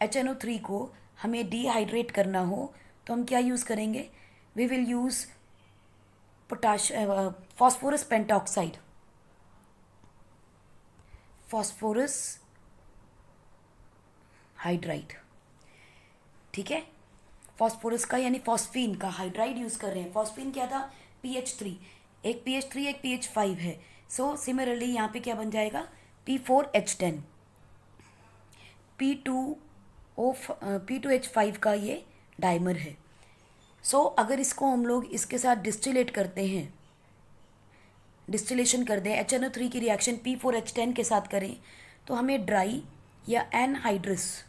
HNO3 को हमें डिहाइड्रेट करना हो तो हम क्या यूज़ करेंगे, we will use phosphorus pentoxide, phosphorus hydride, ठीक है, फॉस्फोरस का यानी फॉस्फीन का हाइड्राइड यूज कर रहे हैं। फॉस्फीन क्या था, PH3, एक PH3 एक PH5 है। सो सिमिलरली यहाँ पे क्या बन जाएगा, P4H10, P2H5 का ये डाइमर है। सो अगर इसको हम लोग इसके साथ डिस्टिलेट करते हैं, डिस्टिलेशन कर दें, HNO3 की रिएक्शन P4H10 के साथ करें तो हमें ड्राई या एनहाइड्रस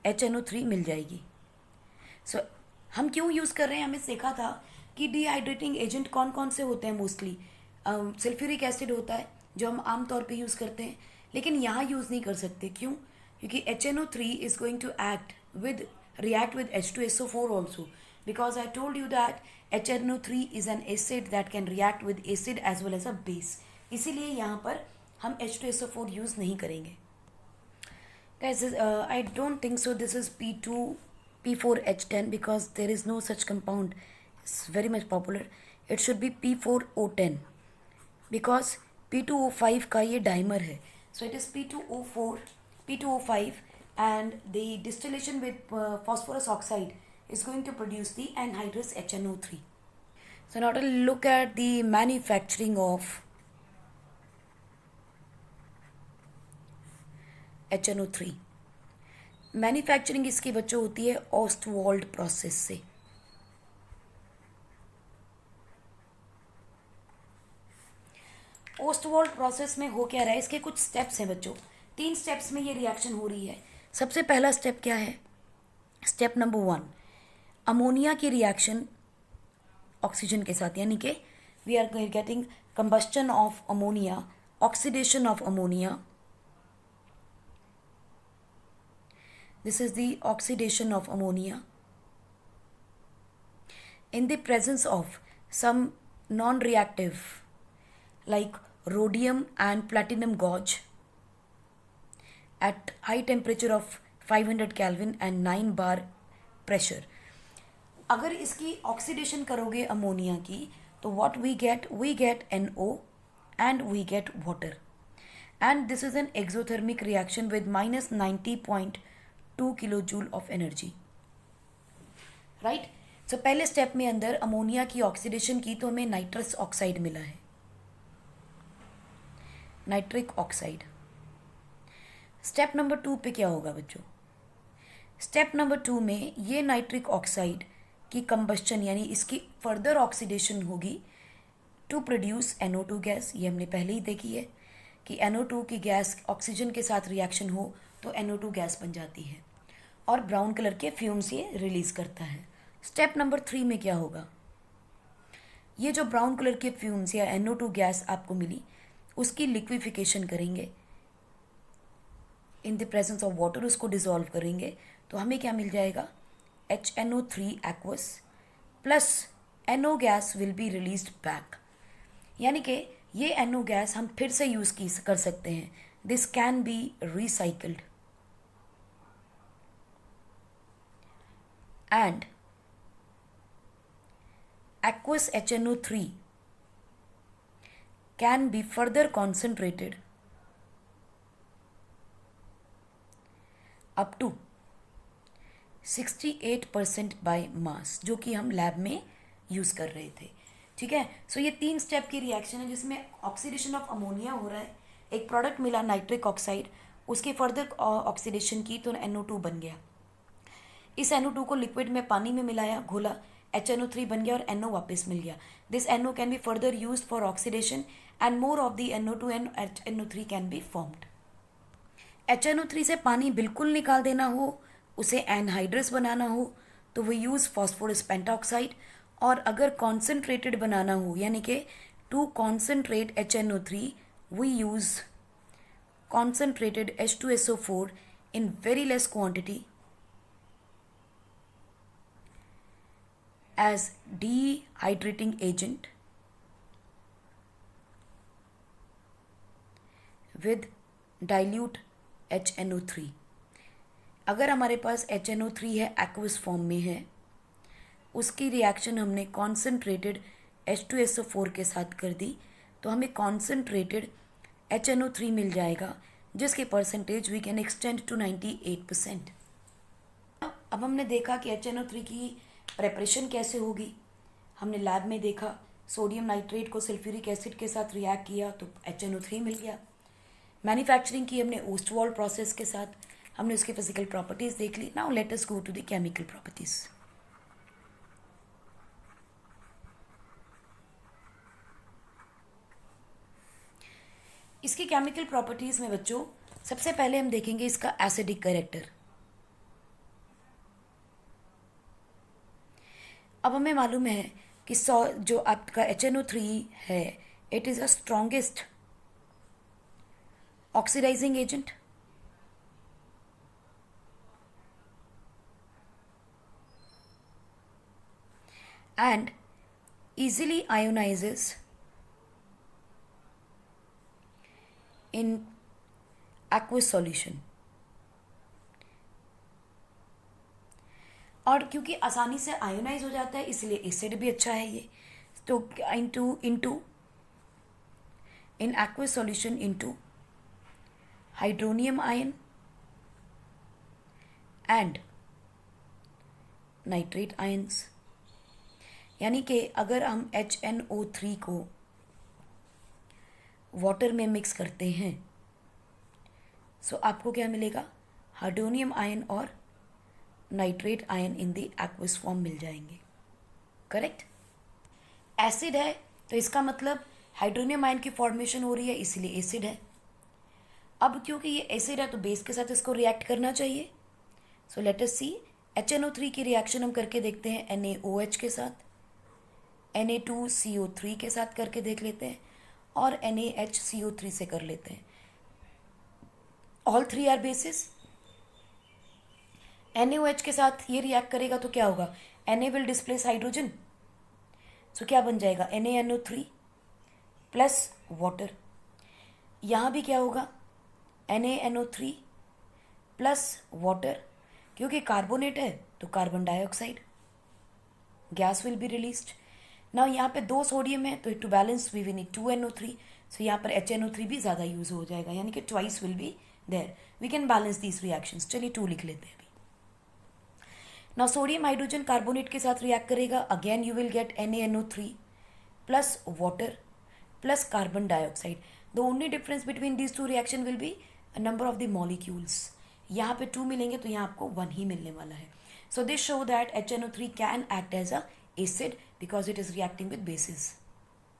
HNO3 मिल जाएगी। सो हम क्यों यूज़ कर रहे हैं, हमें सीखा था कि डिहाइड्रेटिंग एजेंट कौन कौन से होते हैं। मोस्टली सल्फ्यूरिक एसिड होता है जो हम आमतौर पे यूज़ करते हैं, लेकिन यहाँ यूज़ नहीं कर सकते। क्यों, क्योंकि HNO3 is going to react with H2SO4 also, because I told you that HNO3 is an acid that can react with acid as well as a base। इसीलिए यहाँ पर हम H2SO4 यूज़ नहीं करेंगे। Guys, I don't think so this is P4H10 because there is no such compound. It's very much popular. It should be P4O10 because P2O5 का ये डाइमर है। So it is P2O5 and the distillation with phosphorus oxide is going to produce the anhydrous HNO3. So now to look at the manufacturing of HNO3। Manufacturing इसकी बच्चों होती है ऑस्टवाल्ड प्रोसेस से। ऑस्टवाल्ड प्रोसेस में हो क्या रहा है, इसके कुछ स्टेप्स हैं बच्चों, 3 स्टेप्स में ये रिएक्शन हो रही है। सबसे पहला स्टेप क्या है, स्टेप नंबर 1, अमोनिया की रिएक्शन ऑक्सीजन के साथ, यानी कि we are getting combustion of ammonia, oxidation of ammonia. This is the oxidation of ammonia in the presence of some non-reactive like rhodium and platinum gauge at high temperature of 500 Kelvin and 9 bar pressure। अगर इसकी ऑक्सीडेशन करोगे अमोनिया की तो what we get NO and we get water, and this is an exothermic reaction with minus 90.2 kilojoule of energy, right. So पहले स्टेप में अंदर अमोनिया की ऑक्सीडेशन की तो हमें नाइट्रस ऑक्साइड मिला है, नाइट्रिक ऑक्साइड। स्टेप नंबर 2 पे क्या होगा बच्चों? स्टेप नंबर 2 में ये नाइट्रिक ऑक्साइड की कंबस्शन यानी इसकी फर्दर ऑक्सीडेशन होगी टू प्रोड्यूस NO2 गैस। ये हमने पहले ही देखी है कि NO2 की गैस ऑक्सीजन के साथ रिएक्शन हो तो NO2 गैस बन जाती है और ब्राउन कलर के फ्यूम्स ये रिलीज करता है। स्टेप नंबर 3 में क्या होगा? ये जो ब्राउन कलर के फ्यूम्स या NO2 गैस आपको मिली उसकी लिक्विफिकेशन करेंगे इन द प्रेजेंस ऑफ वाटर, उसको डिसॉल्व करेंगे तो हमें क्या मिल जाएगा? HNO3 aqueous plus NO gas will be released back. यानी कि ये NO गैस हम फिर से यूज कर सकते हैं। This can be recycled and aqueous HNO3 can be further concentrated up to 68% by mass, जो कि हम लैब में यूज कर रहे थे। ठीक है, सो ये 3 स्टेप की रिएक्शन है जिसमें ऑक्सीडेशन ऑफ अमोनिया हो रहा है, एक प्रोडक्ट मिला नाइट्रिक ऑक्साइड, उसकी फर्दर ऑक्सीडेशन की तो NO2 बन गया। इस NO2 को लिक्विड में पानी में मिलाया, घोला, HNO3 बन गया और NO वापस मिल गया। This NO can be further use for oxidation and more of the NO2 and HNO3 can be formed. HNO3 से पानी बिल्कुल निकाल देना हो, उसे एनहाइड्रस बनाना हो तो वो यूज़ फॉस्फोरस पेंटाऑक्साइड, और अगर कॉन्सेंट्रेटेड बनाना हो यानी कि to concentrate HNO3 we use concentrated H2SO4 in very less quantity as dehydrating agent with dilute HNO3। अगर हमारे पास HNO3 है, एक्वस फॉर्म में है, उसकी रिएक्शन हमने कॉन्सेंट्रेटेड H2SO4 के साथ कर दी तो हमें कॉन्सेंट्रेटेड HNO3 मिल जाएगा जिसके percentage we can extend to 98%। अब हमने देखा कि HNO3 की प्रेपरेशन कैसे होगी। हमने लैब में देखा सोडियम नाइट्रेट को सल्फ्यूरिक एसिड के साथ रिएक्ट किया तो HNO3 मिल गया। मैन्युफैक्चरिंग की हमने ओस्टवॉल प्रोसेस के साथ, हमने उसके फिजिकल प्रॉपर्टीज देख ली। Now let us go to the chemical properties. इसकी केमिकल प्रॉपर्टीज में बच्चों सबसे पहले हम देखेंगे इसका एसिडिक कैरेक्टर। अब हमें मालूम है कि जो आपका HNO3 है, it is a strongest oxidizing agent and easily ionizes in aqueous solution। और क्योंकि आसानी से आयोनाइज हो जाता है इसलिए एसिड भी अच्छा है ये। तो into in aqueous solution into hydronium ion and nitrate ions. यानी कि अगर हम HNO3 को वाटर में मिक्स करते हैं सो आपको क्या मिलेगा? हाइड्रोनियम आयन और nitrate ion in the aqueous form मिल जाएंगे। करेक्ट। एसिड है तो इसका मतलब हाइड्रोनियम आयन की फॉर्मेशन हो रही है इसीलिए एसिड है। अब क्योंकि ये एसिड है तो बेस के साथ इसको रिएक्ट करना चाहिए। सो लेट अस सी HNO3 की रिएक्शन हम करके देखते हैं NaOH के साथ, Na2CO3 के साथ करके देख लेते हैं और NaHCO3 से कर लेते हैं। All three are bases. NaOH के साथ ये रिएक्ट करेगा तो क्या होगा? Na विल डिस्प्लेस हाइड्रोजन, सो क्या बन जाएगा? NaNO3 plus water. यहाँ भी क्या होगा? NaNO3 प्लस वाटर, क्योंकि कार्बोनेट है तो carbon dioxide, gas will be released. Now यहाँ पे 2 सोडियम है तो to balance we need 2 NO3, so यहाँ पर HNO3 भी ज़्यादा यूज हो जाएगा यानी कि twice will be there. We can balance these reactions. चलिए 2 लिख लेते हैं अभी। नाउ सोडियम हाइड्रोजन कार्बोनेट के साथ रिएक्ट करेगा, again you will gate NaNO3 plus water plus carbon dioxide. The only difference between these 2 reaction will be number of the molecules, यहाँ पे 2 मिलेंगे तो यहाँ आपको 1 ही मिलने वाला है. So this show that HNO3 can act as a acid because it is reacting with bases.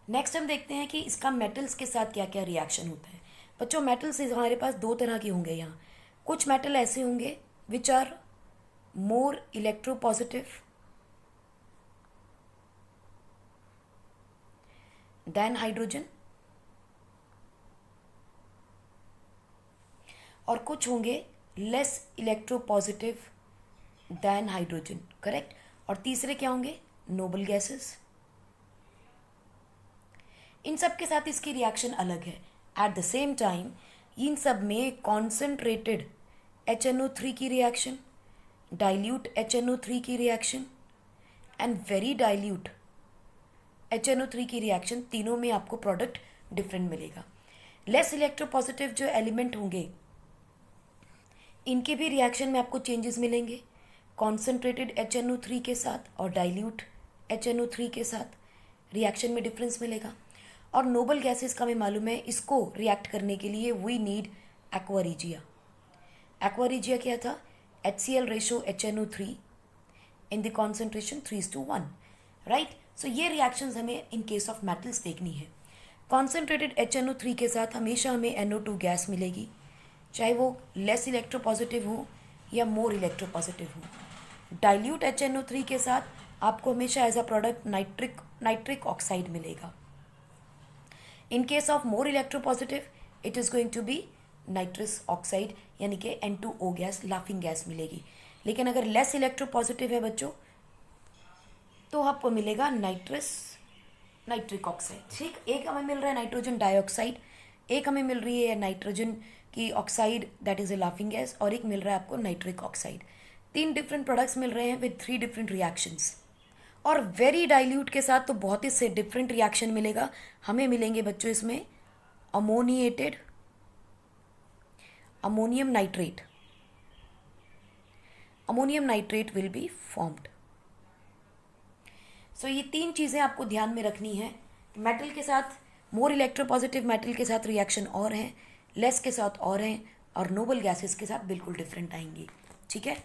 Next हम देखते हैं कि इसका मेटल्स के साथ क्या क्या रिएक्शन होता है. बच्चों मेटल्स हमारे पास 2 तरह के होंगे यहाँ. कुछ मेटल ऐसे होंगे which are more electropositive than hydrogen, और कुछ होंगे less electropositive than hydrogen. Correct. और तीसरे क्या होंगे? Noble gases. इन सब के साथ इसकी रिएक्शन अलग है. Eight the same time in सब में कॉन्सेंट्रेटेड HNO3 की रिएक्शन, डाइल्यूट HNO3 की reaction and very dilute HNO3 की रिएक्शन, तीनों में आपको प्रोडक्ट डिफरेंट मिलेगा. लेस इलेक्ट्रोपॉजिटिव जो एलिमेंट होंगे इनके भी रिएक्शन में आपको चेंजेस मिलेंगे. कॉन्सेंट्रेटेड HNO3 के साथ और डाइल्यूट HNO3 के साथ रिएक्शन में डिफरेंस मिलेगा. और नोबल गैसेस का हमें मालूम है इसको रिएक्ट करने के लिए we need aqua regia. Aqua regia क्या था? HCl ratio HNO3 in the concentration 3:1. Right. So ये रिएक्शंस हमें इन केस ऑफ मेटल्स देखनी है. कॉन्सेंट्रेटेड HNO3 के साथ हमेशा हमें NO2 गैस मिलेगी, चाहे वो लेस इलेक्ट्रोपॉजिटिव हो या मोर इलेक्ट्रोपॉजिटिव हो. डाइल्यूट HNO3 के साथ आपको हमेशा as a product nitric oxide मिलेगा. In case of more electropositive it is going to be nitrous oxide यानी कि N2O गैस, लाफिंग गैस मिलेगी. लेकिन अगर लेस इलेक्ट्रोपॉजिटिव है बच्चों तो आपको मिलेगा नाइट्रिक ऑक्साइड. ठीक. एक हमें मिल रहा है नाइट्रोजन डाइऑक्साइड, एक हमें मिल रही है नाइट्रोजन की oxide that is A laughing gas, और एक मिल रहा है आपको नाइट्रिक ऑक्साइड. 3 डिफरेंट प्रोडक्ट्स मिल रहे हैं विद 3 डिफरेंट रिएक्शंस. और वेरी डाइल्यूट के साथ तो बहुत ही से डिफरेंट रिएक्शन मिलेगा. हमें मिलेंगे बच्चों इसमें ammoniated ammonium nitrate. Ammonium nitrate will be formed. So ये 3 चीज़ें आपको ध्यान में रखनी है. मेटल के साथ मोर इलेक्ट्रोपॉजिटिव मेटल के साथ रिएक्शन और हैं, लेस के साथ और हैं, और नोबल गैसेस के साथ बिल्कुल डिफरेंट आएंगी. ठीक है.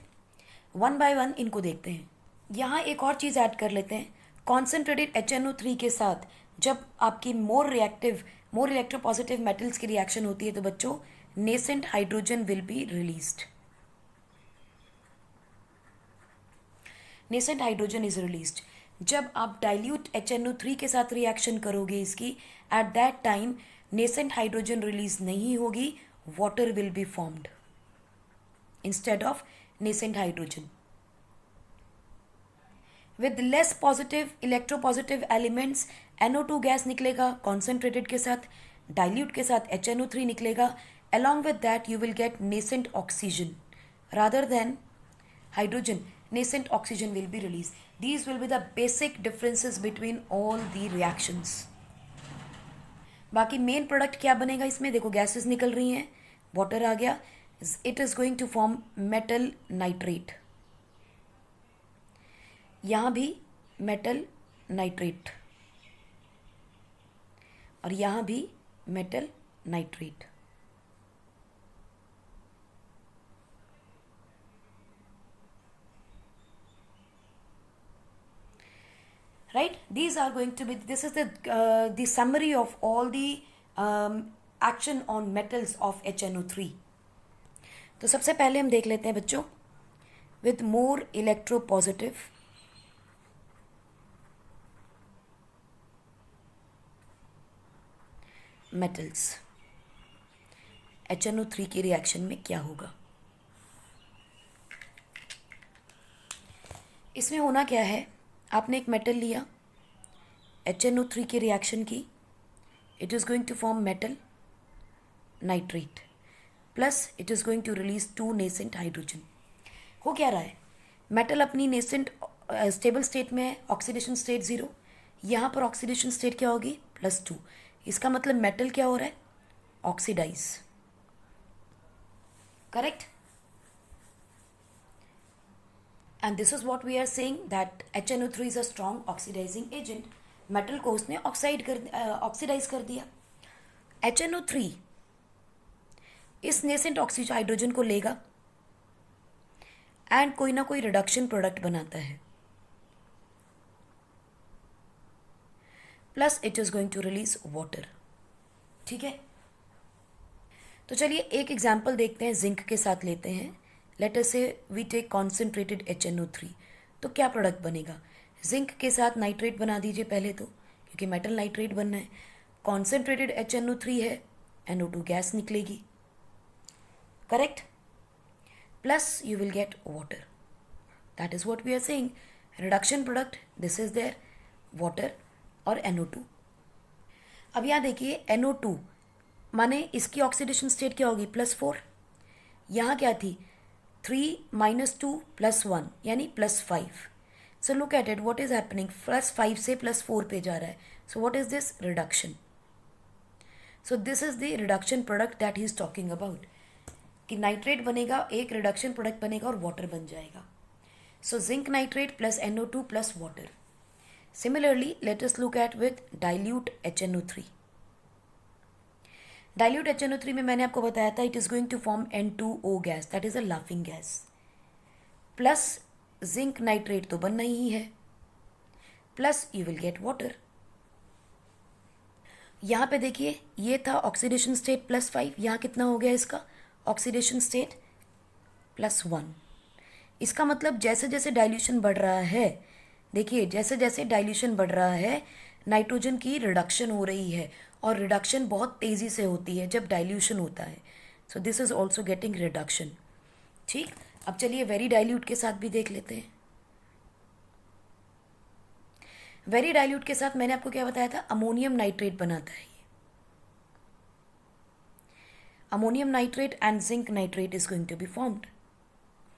1 बाय 1 इनको देखते हैं. यहाँ एक और चीज़ ऐड कर लेते हैं. कॉन्सेंट्रेटेड HNO3 के साथ जब आपकी मोर इलेक्ट्रोपॉजिटिव मेटल्स की रिएक्शन होती है तो बच्चों nascent hydrogen will be released. Nascent hydrogen is released. जब आप डाइल्यूट HNO3 के साथ रिएक्शन करोगे इसकी, at that time nascent hydrogen release नहीं होगी, water will be formed instead of nascent hydrogen. With less positive electropositive elements NO2 gas निकलेगा कॉन्सेंट्रेटेड के साथ, डाइल्यूट के साथ HNO3 निकलेगा. along with that you will get nascent oxygen rather than hydrogen. Nascent oxygen will be released. These will be the basic differences between all the reactions. बाकी मेन प्रोडक्ट क्या बनेगा इसमें? देखो गैसेस निकल रही हैं, वाटर आ गया, it is going to form metal nitrate. यहाँ भी मेटल नाइट्रेट और यहाँ भी metal nitrate. Right, these are going to be, this is the summary of all the action on metals of HNO3. तो सबसे पहले हम देख लेते हैं बच्चों with more electropositive metals HNO3 की रिएक्शन में क्या होगा. इसमें होना क्या है, आपने एक मेटल लिया, HNO3 की रिएक्शन की, it is going to form metal nitrate plus it is going to release 2 nascent hydrogen. हो क्या रहा है, मेटल अपनी नेसेंट स्टेबल स्टेट में है, ऑक्सीडेशन स्टेट 0, यहाँ पर ऑक्सीडेशन स्टेट क्या होगी +2. इसका मतलब मेटल क्या हो रहा है, oxidize. Correct. And this is what we are saying that HNO3 is a strong oxidizing agent. Metal को उसने ऑक्साइडाइज कर दिया. HNO3 इस नेसेंट ऑक्सीजन हाइड्रोजन को लेगा एंड कोई ना कोई रिडक्शन प्रोडक्ट बनाता है, plus it is going to release water. ठीक है, तो चलिए एक एग्जाम्पल देखते हैं, जिंक के साथ लेते हैं। लेट अस से वी टेक कॉन्सेंट्रेटेड HNO3। तो क्या प्रोडक्ट बनेगा? जिंक के साथ नाइट्रेट बना दीजिए पहले तो, क्योंकि मेटल नाइट्रेट बनना है। कॉन्सेंट्रेटेड HNO3 है, NO2 गैस निकलेगी, correct, plus you will get water. That is what we are saying, reduction product, this is there water और NO2। अब यहाँ देखिए NO2 माने इसकी ऑक्सीडेशन स्टेट क्या होगी? +4। यहाँ क्या थी? 3 - 2 + 1 यानी +5। So look at it, what is happening? +5 से +4 पे जा रहा है। So what is this? Reduction. So this is the reduction product that he is talking about, कि नाइट्रेट बनेगा, एक रिडक्शन प्रोडक्ट बनेगा और वाटर बन जाएगा। So zinc nitrate plus NO2 plus water. Similarly let us look eight with dilute HNO3। Dilute HNO3 में मैंने आपको बताया था it is going to form N2O gas, that is a laughing gas, plus zinc nitrate तो बनना ही है, plus you will get water. यहाँ पे देखिए ये था ऑक्सीडेशन स्टेट +5, यहाँ कितना हो गया इसका ऑक्सीडेशन स्टेट? +1। इसका मतलब जैसे जैसे डाइल्यूशन बढ़ रहा है, देखिए जैसे जैसे डाइल्यूशन बढ़ रहा है नाइट्रोजन की रिडक्शन हो रही है, और रिडक्शन बहुत तेज़ी से होती है जब डाइल्यूशन होता है। So this is also getting reduction. ठीक, अब चलिए वेरी डाइल्यूट के साथ भी देख लेते हैं। वेरी डाइल्यूट के साथ मैंने आपको क्या बताया था? अमोनियम नाइट्रेट बनाता है ये। Ammonium nitrate and zinc nitrate is going to be formed,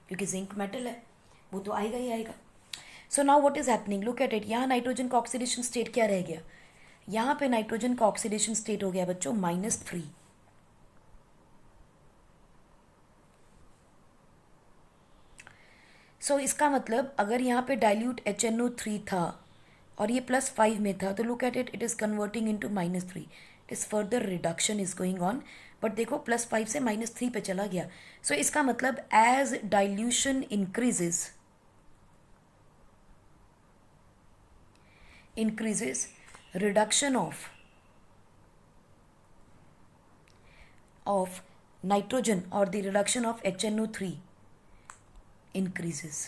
क्योंकि जिंक मेटल है, वो तो आएगा ही आएगा। So now what is happening? Look at it, यहाँ नाइट्रोजन का ऑक्सीडेशन स्टेट क्या रह गया? यहाँ पे नाइट्रोजन का ऑक्सीडेशन स्टेट हो गया बच्चों -3। सो इसका मतलब अगर यहाँ पे डाइल्यूट HNO3 था और ये +5 में था, तो look at it, it is converting into -3। It is further reduction is going on, but देखो +5 से -3 पे चला गया। सो इसका मतलब as dilution increases reduction of nitrogen or the reduction of HNO3 increases।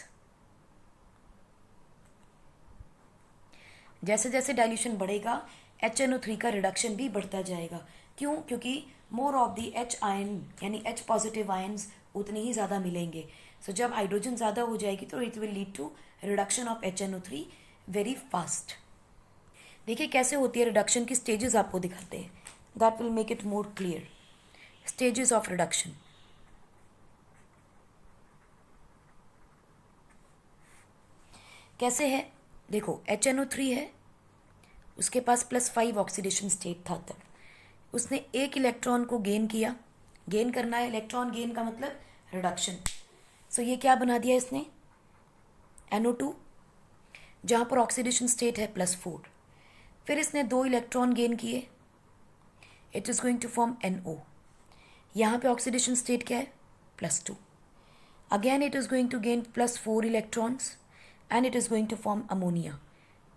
जैसे जैसे डाइल्यूशन बढ़ेगा HNO3 का रिडक्शन भी बढ़ता जाएगा। क्यों? क्योंकि more of the H ion यानी H पॉजिटिव आयन्स उतने ही ज़्यादा मिलेंगे। सो जब हाइड्रोजन ज़्यादा हो जाएगी तो it will lead to reduction of HNO3 very fast. देखिए कैसे होती है रिडक्शन की स्टेजेस, आपको दिखाते हैं, that will make it more clear. Stages of reduction, कैसे है? देखो HNO3 है, उसके पास +5 ऑक्सीडेशन स्टेट था तब, उसने एक इलेक्ट्रॉन को गेन किया। गेन करना है, इलेक्ट्रॉन गेन का मतलब रिडक्शन। सो ये क्या बना दिया इसने? NO2, जहाँ पर ऑक्सीडेशन स्टेट है +4। फिर इसने 2 इलेक्ट्रॉन गेन किए, it is going to form NO। यहाँ पे ऑक्सीडेशन स्टेट क्या है? +2। Again it is going to gain +4 electrons and it is going to form ammonia,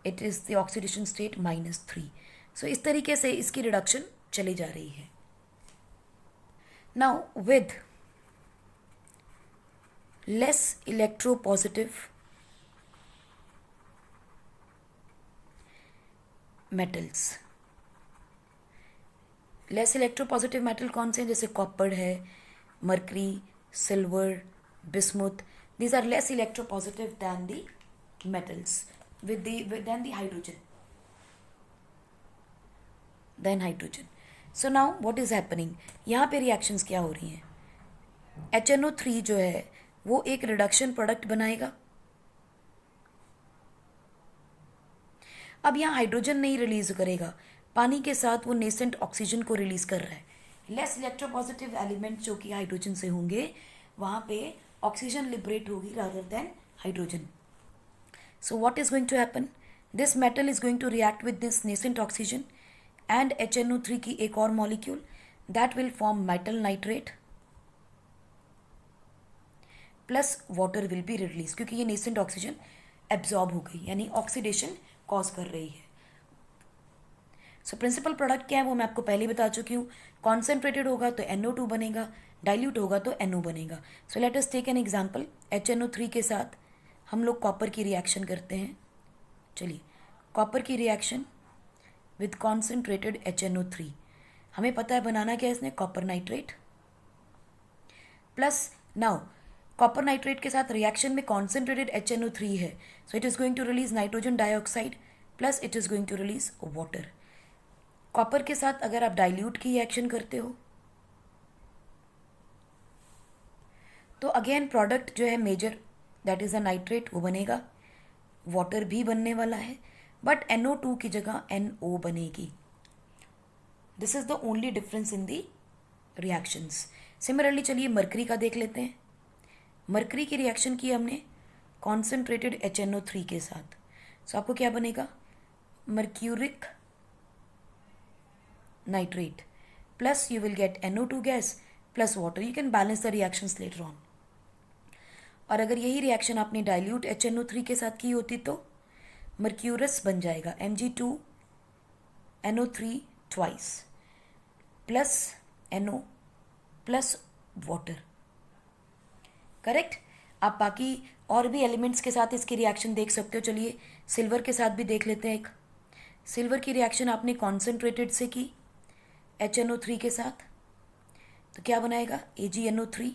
it is the oxidation state -3। So इस तरीके से इसकी रिडक्शन चली जा रही है। Now with less electropositive metals, less electropositive metal कौन से हैं? जैसे कॉपर है, mercury, silver, bismuth, these are less electropositive than the metals than the hydrogen. So now what is happening? यहाँ पे रिएक्शंस क्या हो रही हैं? HNO3 जो है वो एक रिडक्शन प्रोडक्ट बनाएगा। अब यहाँ हाइड्रोजन नहीं रिलीज करेगा, पानी के साथ वो नेसेंट ऑक्सीजन को रिलीज कर रहा है। लेस इलेक्ट्रोपॉजिटिव एलिमेंट जो कि हाइड्रोजन से होंगे, वहाँ पे ऑक्सीजन लिबरेट होगी rather than hydrogen. So what is going to happen? This metal is going to react with this nascent oxygen and HNO3 की एक और molecule, that will form metal nitrate plus water will be release, क्योंकि ये नेसेंट ऑक्सीजन एब्जॉर्ब हो गई, यानी ऑक्सीडेशन कॉज कर रही है। सो प्रिंसिपल प्रोडक्ट क्या है वो मैं आपको पहले ही बता चुकी हूँ। कॉन्सेंट्रेटेड होगा तो NO2 बनेगा, डाइल्यूट होगा तो NO बनेगा। So let us take an example. HNO3 के साथ हम लोग कॉपर की रिएक्शन करते हैं। चलिए, कॉपर की रिएक्शन विद कॉन्सेंट्रेटेड HNO3, हमें पता है बनाना क्या है इसने, copper nitrate plus, now copper nitrate के साथ रिएक्शन में कॉन्सेंट्रेटेड HNO3 है, so it is going to release nitrogen dioxide plus it is going to release water. Copper के साथ अगर आप डाइल्यूट की रिएक्शन करते हो तो अगेन प्रोडक्ट जो है major that is a nitrate वो बनेगा, वाटर भी बनने वाला है, बट NO2 की जगह NO बनेगी। This is the only difference in the reactions. Similarly चलिए मरकरी का देख लेते हैं। मरकरी की रिएक्शन की हमने कॉन्सेंट्रेटेड HNO3 के साथ, सो आपको क्या बनेगा, mercuric nitrate plus you will gate NO2 gas plus water. You can balance the reactions later on. और अगर यही रिएक्शन आपने डाइल्यूट HNO3 के साथ की होती तो मर्क्यूरस बन जाएगा, Mg2NO3 twice plus NO plus water. Correct. आप बाकी और भी एलिमेंट्स के साथ इसकी रिएक्शन देख सकते हो। चलिए सिल्वर के साथ भी देख लेते हैं। एक सिल्वर की रिएक्शन आपने कॉन्सेंट्रेटेड से की HNO3 के साथ, तो क्या बनाएगा, AgNO3,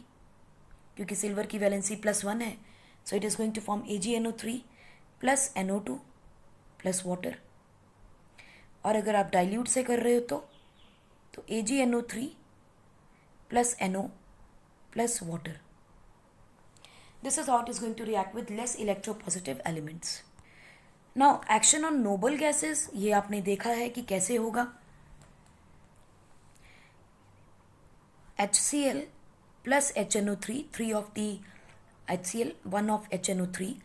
क्योंकि सिल्वर की वैलेंसी +1 है, so it is going to form AgNO3 plus NO2 plus water. और अगर आप डाइल्यूट से कर रहे हो तो AgNO3 plus NO plus water. This is how it is going to react with less electropositive elements. Now action on noble gases, ये आपने देखा है कि कैसे होगा। HCl plus HNO3, 3 of the HCl, 1 of HNO3,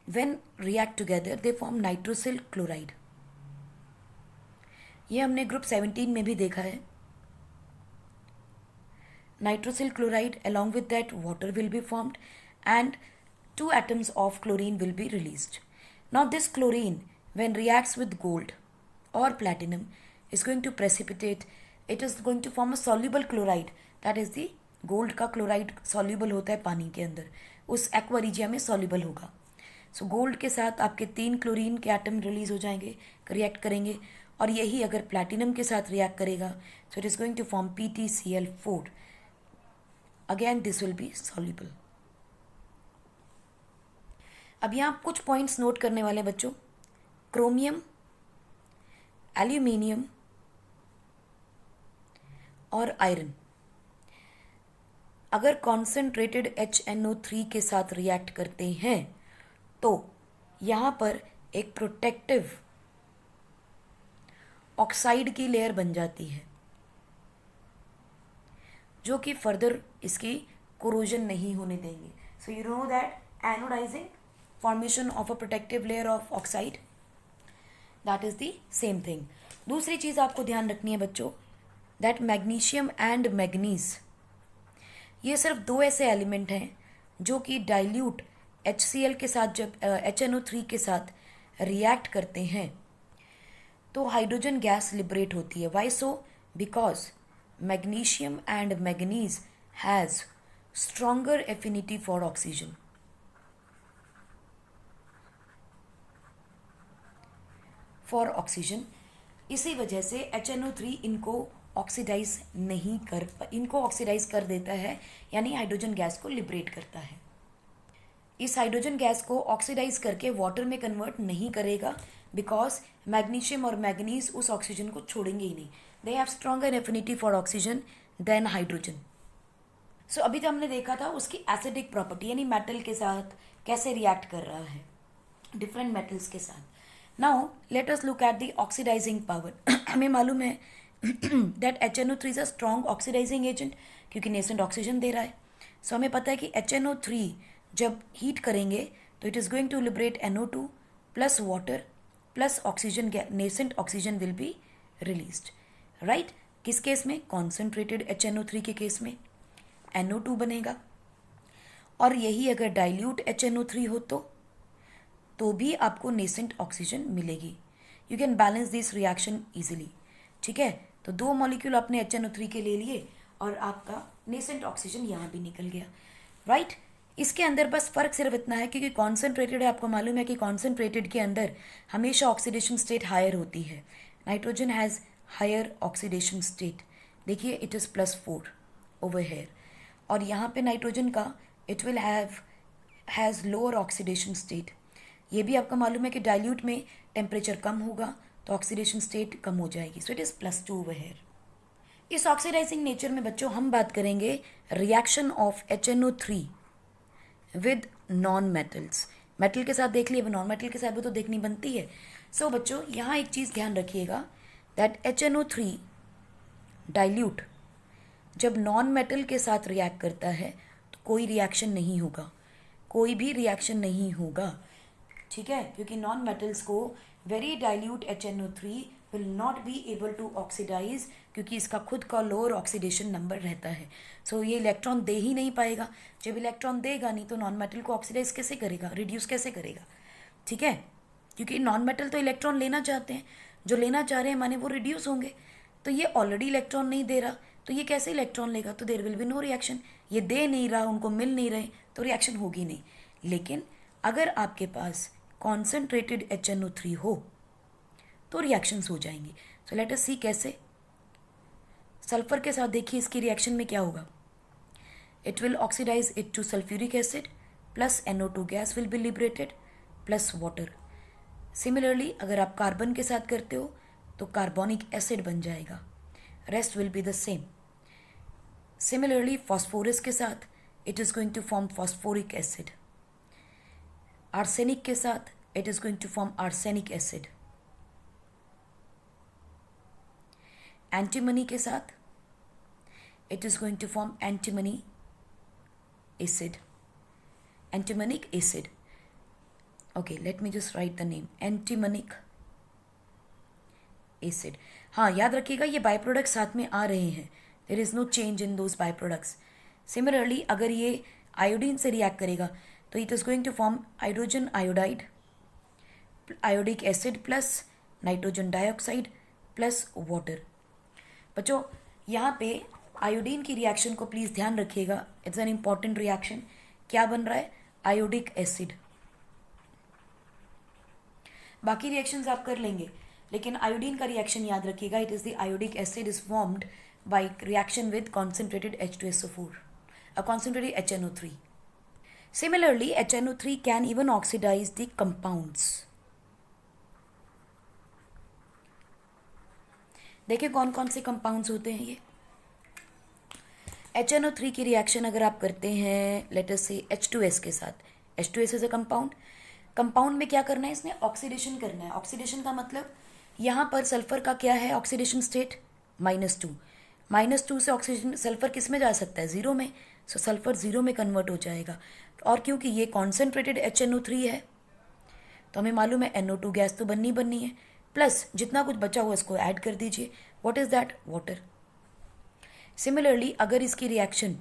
when react together they form nitrosyl chloride। ये हमने ग्रुप 17 में भी देखा है। Nitrosyl chloride along with that water will be formed and 2 atoms of chlorine will be released. Now this chlorine when reacts with gold or platinum is going to precipitate, it is going to form a soluble chloride, that is the gold का क्लोराइड सॉल्यूबल होता है पानी के अंदर, उस एक्वा रीजिया में सॉल्यूबल होगा। सो गोल्ड के साथ आपके 3 क्लोरीन के एटम रिलीज हो जाएंगे, रिएक्ट करेंगे, और यही अगर प्लैटिनम के साथ रिएक्ट करेगा so it is going to form PtCl4। Again this will be soluble. अब यहाँ कुछ पॉइंट्स नोट करने वाले बच्चों, क्रोमियम, एल्यूमिनियम और आयरन अगर कॉन्सेंट्रेटेड HNO3 के साथ रिएक्ट करते हैं तो यहाँ पर एक प्रोटेक्टिव ऑक्साइड की लेयर बन जाती है जो कि फर्दर इसकी कोरोजन नहीं होने देंगे। So you know that anodizing formation of a protective layer of oxide, that is the same thing. दूसरी चीज आपको ध्यान रखनी है बच्चों, दैट मैग्नीशियम एंड मैग्नीज, ये सिर्फ 2 ऐसे एलिमेंट हैं जो कि डाइल्यूट HCl के साथ जब HNO3 के साथ रिएक्ट करते हैं तो हाइड्रोजन गैस लिबरेट होती है। Why so? Because magnesium and manganese has stronger affinity for oxygen. इसी वजह से HNO3 इनको ऑक्सीडाइज कर देता है, यानी हाइड्रोजन गैस को लिबरेट करता है। इस हाइड्रोजन गैस को ऑक्सीडाइज करके वाटर में कन्वर्ट नहीं करेगा, बिकॉज मैग्नीशियम और मैग्नीज उस ऑक्सीजन को छोड़ेंगे ही नहीं। They have stronger affinity for oxygen than hydrogen. So अभी तो हमने देखा था उसकी एसिडिक प्रॉपर्टी, यानी मेटल के साथ कैसे रिएक्ट कर रहा है, डिफरेंट मेटल्स के साथ। Now let us look at the oxidizing power. हमें मालूम है that HNO3 is a strong oxidizing agent, क्योंकि नेसेंट ऑक्सीजन दे रहा है। सो हमें पता है कि HNO3 जब हीट करेंगे तो it is going to liberate NO2 plus water plus oxygen, nascent oxygen will be released, right. किस केस में? कॉन्सेंट्रेटेड HNO3 के केस में NO2 बनेगा। और यही अगर डाइल्यूट HNO3 हो तो भी आपको नेसेंट ऑक्सीजन मिलेगी। You can balance this reaction easily. ठीक है, तो 2 मॉलिक्यूल आपने HNO3 के ले लिए और आपका नेसेंट ऑक्सीजन यहाँ भी निकल गया, राइट। इसके अंदर बस फर्क सिर्फ इतना है क्योंकि कॉन्सेंट्रेटेड है, आपको मालूम है कि कॉन्सेंट्रेटेड के अंदर हमेशा ऑक्सीडेशन स्टेट हायर होती है। Nitrogen has higher oxidation state, देखिए इट इज़ +4 ओवर हेयर, और यहाँ पे नाइट्रोजन का it will has lower oxidation state. ये भी आपको मालूम है कि डाइल्यूट में टेम्परेचर कम होगा तो ऑक्सीडेशन स्टेट कम हो जाएगी, सो इट इज़ +2 ओवर हेयर। इस ऑक्सीडाइजिंग नेचर में बच्चों हम बात करेंगे reaction of HNO3 with non metals. Metal के साथ देख लिए, नॉन मेटल के साथ भी तो देखनी बनती है। सो बच्चों यहाँ एक चीज़ ध्यान रखिएगा दैट HNO3 डाइल्यूट जब नॉन मेटल के साथ रिएक्ट करता है तो कोई रिएक्शन नहीं होगा, कोई भी रिएक्शन नहीं होगा। ठीक है, क्योंकि नॉन मेटल्स को very dilute HNO3 will not be able to oxidize, क्योंकि इसका खुद का लोअर ऑक्सीडेशन नंबर रहता है। सो ये इलेक्ट्रॉन दे ही नहीं पाएगा। जब इलेक्ट्रॉन देगा नहीं तो नॉन मेटल को ऑक्सीडाइज कैसे करेगा, रिड्यूस कैसे करेगा। ठीक है, क्योंकि नॉन मेटल तो इलेक्ट्रॉन लेना चाहते हैं, जो लेना चाह रहे हैं माने वो रिड्यूस होंगे, तो ये ऑलरेडी इलेक्ट्रॉन नहीं दे रहा तो ये कैसे इलेक्ट्रॉन लेगा, तो there will be no reaction. ये दे नहीं रहा, उनको मिल नहीं रहे, तो रिएक्शन होगी नहीं। लेकिन अगर आपके पास कॉन्सेंट्रेटेड HNO3 हो तो रिएक्शंस हो जाएंगी। सो लेट अस सी कैसे। सल्फर के साथ देखिए इसकी रिएक्शन में क्या होगा, it will oxidize it to sulphuric acid plus NO2 gas will be liberated plus water. Similarly अगर आप कार्बन के साथ करते हो तो कार्बोनिक एसिड बन जाएगा, rest will be the same. Similarly phosphorus के साथ it is going to form phosphoric acid, arsenic के साथ it is going to form arsenic acid, antimony के साथ it is going to form antimony acid, antimonic acid. Okay, let me just write the name, antimonic acid. हाँ, याद रखिएगा ये बाई प्रोडक्ट साथ में आ रहे हैं, there is no change in those by products. Similarly अगर ये आयोडीन से रिएक्ट करेगा तो it is going to form hydrogen iodide, iodic acid plus nitrogen dioxide plus water. बच्चों यहाँ पे आयोडीन की रिएक्शन को प्लीज़ ध्यान रखिएगा, इट्स एन इम्पॉर्टेंट रिएक्शन। क्या बन रहा है, आयोडिक एसिड। बाकी रिएक्शंस आप कर लेंगे लेकिन आयोडीन का रिएक्शन याद रखिएगा, it is the iodic acid is formed by reaction with concentrated H2SO4, concentrated HNO3. Similarly, HNO3 can even oxidize the compounds. देखिए कौन कौन से कंपाउंड्स होते हैं ये। HNO3 की रिएक्शन अगर आप करते हैं लेट अस से H2S के साथ, H2S is a compound. Compound में क्या करना है, इसने ऑक्सीडेशन करना है। ऑक्सीडेशन का मतलब यहाँ पर सल्फर का क्या है ऑक्सीडेशन स्टेट, -2। -2 से ऑक्सीजन सल्फर किस में जा सकता है, 0 में। सो सल्फर 0 में कन्वर्ट हो जाएगा। और क्योंकि ये कॉन्सेंट्रेटेड HNO3 है तो हमें मालूम है NO2 गैस तो बननी है, प्लस जितना कुछ बचा हुआ इसको ऐड कर दीजिए। What is that, water. Similarly अगर इसकी रिएक्शन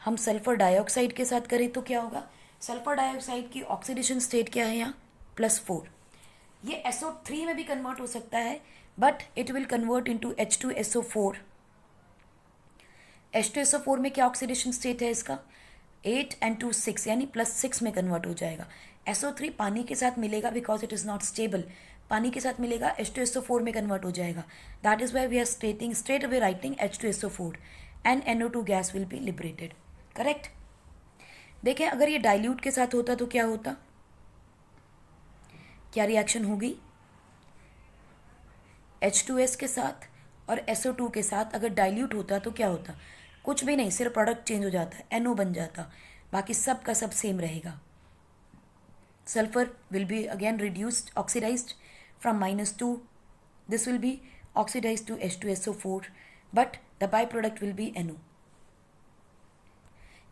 हम सल्फर डाइऑक्साइड के साथ करें तो क्या होगा, सल्फर डाइऑक्साइड की ऑक्सीडेशन स्टेट क्या है यहाँ, +4। ये SO3 में भी कन्वर्ट हो सकता है but it will convert into H2SO4। H2SO4 में क्या ऑक्सीडेशन स्टेट है इसका, 8 and 2 6 यानी +6 में कन्वर्ट हो जाएगा। SO3 पानी के साथ मिलेगा because it is not stable, पानी के साथ मिलेगा H2SO4 में कन्वर्ट हो जाएगा। That is why we are stating straight away writing H2SO4 and NO2 gas will be liberated, correct. देखें अगर ये डाइल्यूट के साथ होता तो क्या होता, क्या रिएक्शन होगी, H2S के साथ और SO2 के साथ अगर डाइल्यूट होता तो क्या होता, कुछ भी नहीं, सिर्फ प्रोडक्ट चेंज हो जाता है, NO बन जाता, बाकी सब का सब सेम रहेगा। Sulphur will be again reduced oxidized from -2, this will be oxidized to H2SO4 but the by product will be NO।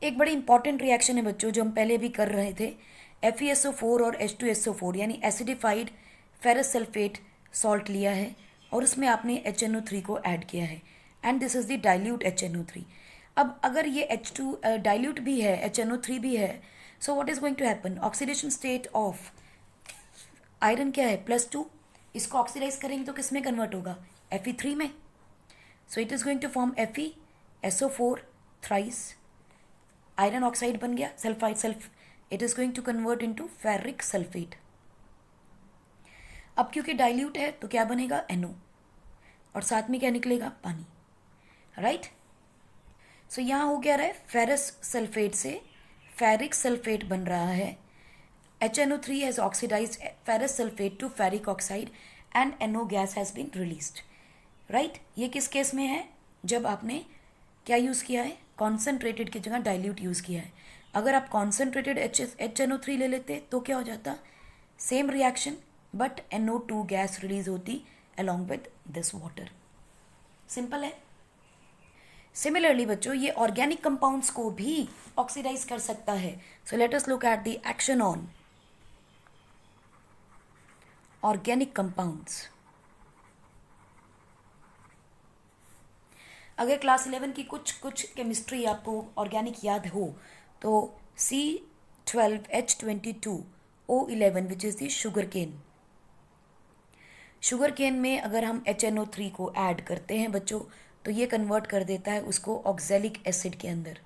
एक बड़ी इंपॉर्टेंट रिएक्शन है बच्चों जो हम पहले भी कर रहे थे, FeSO4 और H2SO4 यानी एसिडिफाइड फेरस सल्फेट सॉल्ट लिया है और उसमें आपने HNO3 को ऐड किया है and this is the dilute HNO3। अब अगर ये H2 डाइल्यूट भी है, HNO3 भी है, so what is going to happen? Oxidation state of iron क्या है? +2। इसको ऑक्सीडाइज करेंगे तो किस में कन्वर्ट होगा? Fe3 में। So it is going to form FeSO4 thrice, iron oxide बन गया, सल्फाइड सल्फ, it is going to convert into ferric sulphate. अब क्योंकि डाइल्यूट है तो क्या बनेगा? NO, और साथ में क्या निकलेगा? पानी, राइट। सो यहाँ हो क्या रहा है? फेरस सल्फेट से फेरिक सल्फेट बन रहा है। HNO3 has oxidized ferrous sulfate to ferric oxide and NO gas has been released, right? ये किस केस में है? जब आपने क्या यूज़ किया है? कॉन्सेंट्रेटेड की जगह डाइल्यूट यूज़ किया है। अगर आप कॉन्सेंट्रेटेड HNO3 ले लेते तो क्या हो जाता? Same reaction, but NO2 gas release होती along with this water. Simple है। सिमिलरली बच्चों, ये ऑर्गेनिक कंपाउंड्स को भी ऑक्सीडाइज कर सकता है। सो let us look at the action on organic compounds. अगर क्लास 11 की कुछ केमिस्ट्री आपको ऑर्गेनिक याद हो तो C12H22O11 which is the sugar cane. Sugar cane में अगर हम HNO3 को ऐड करते हैं बच्चों तो ये कन्वर्ट कर देता है उसको ऑक्जेलिक एसिड के अंदर।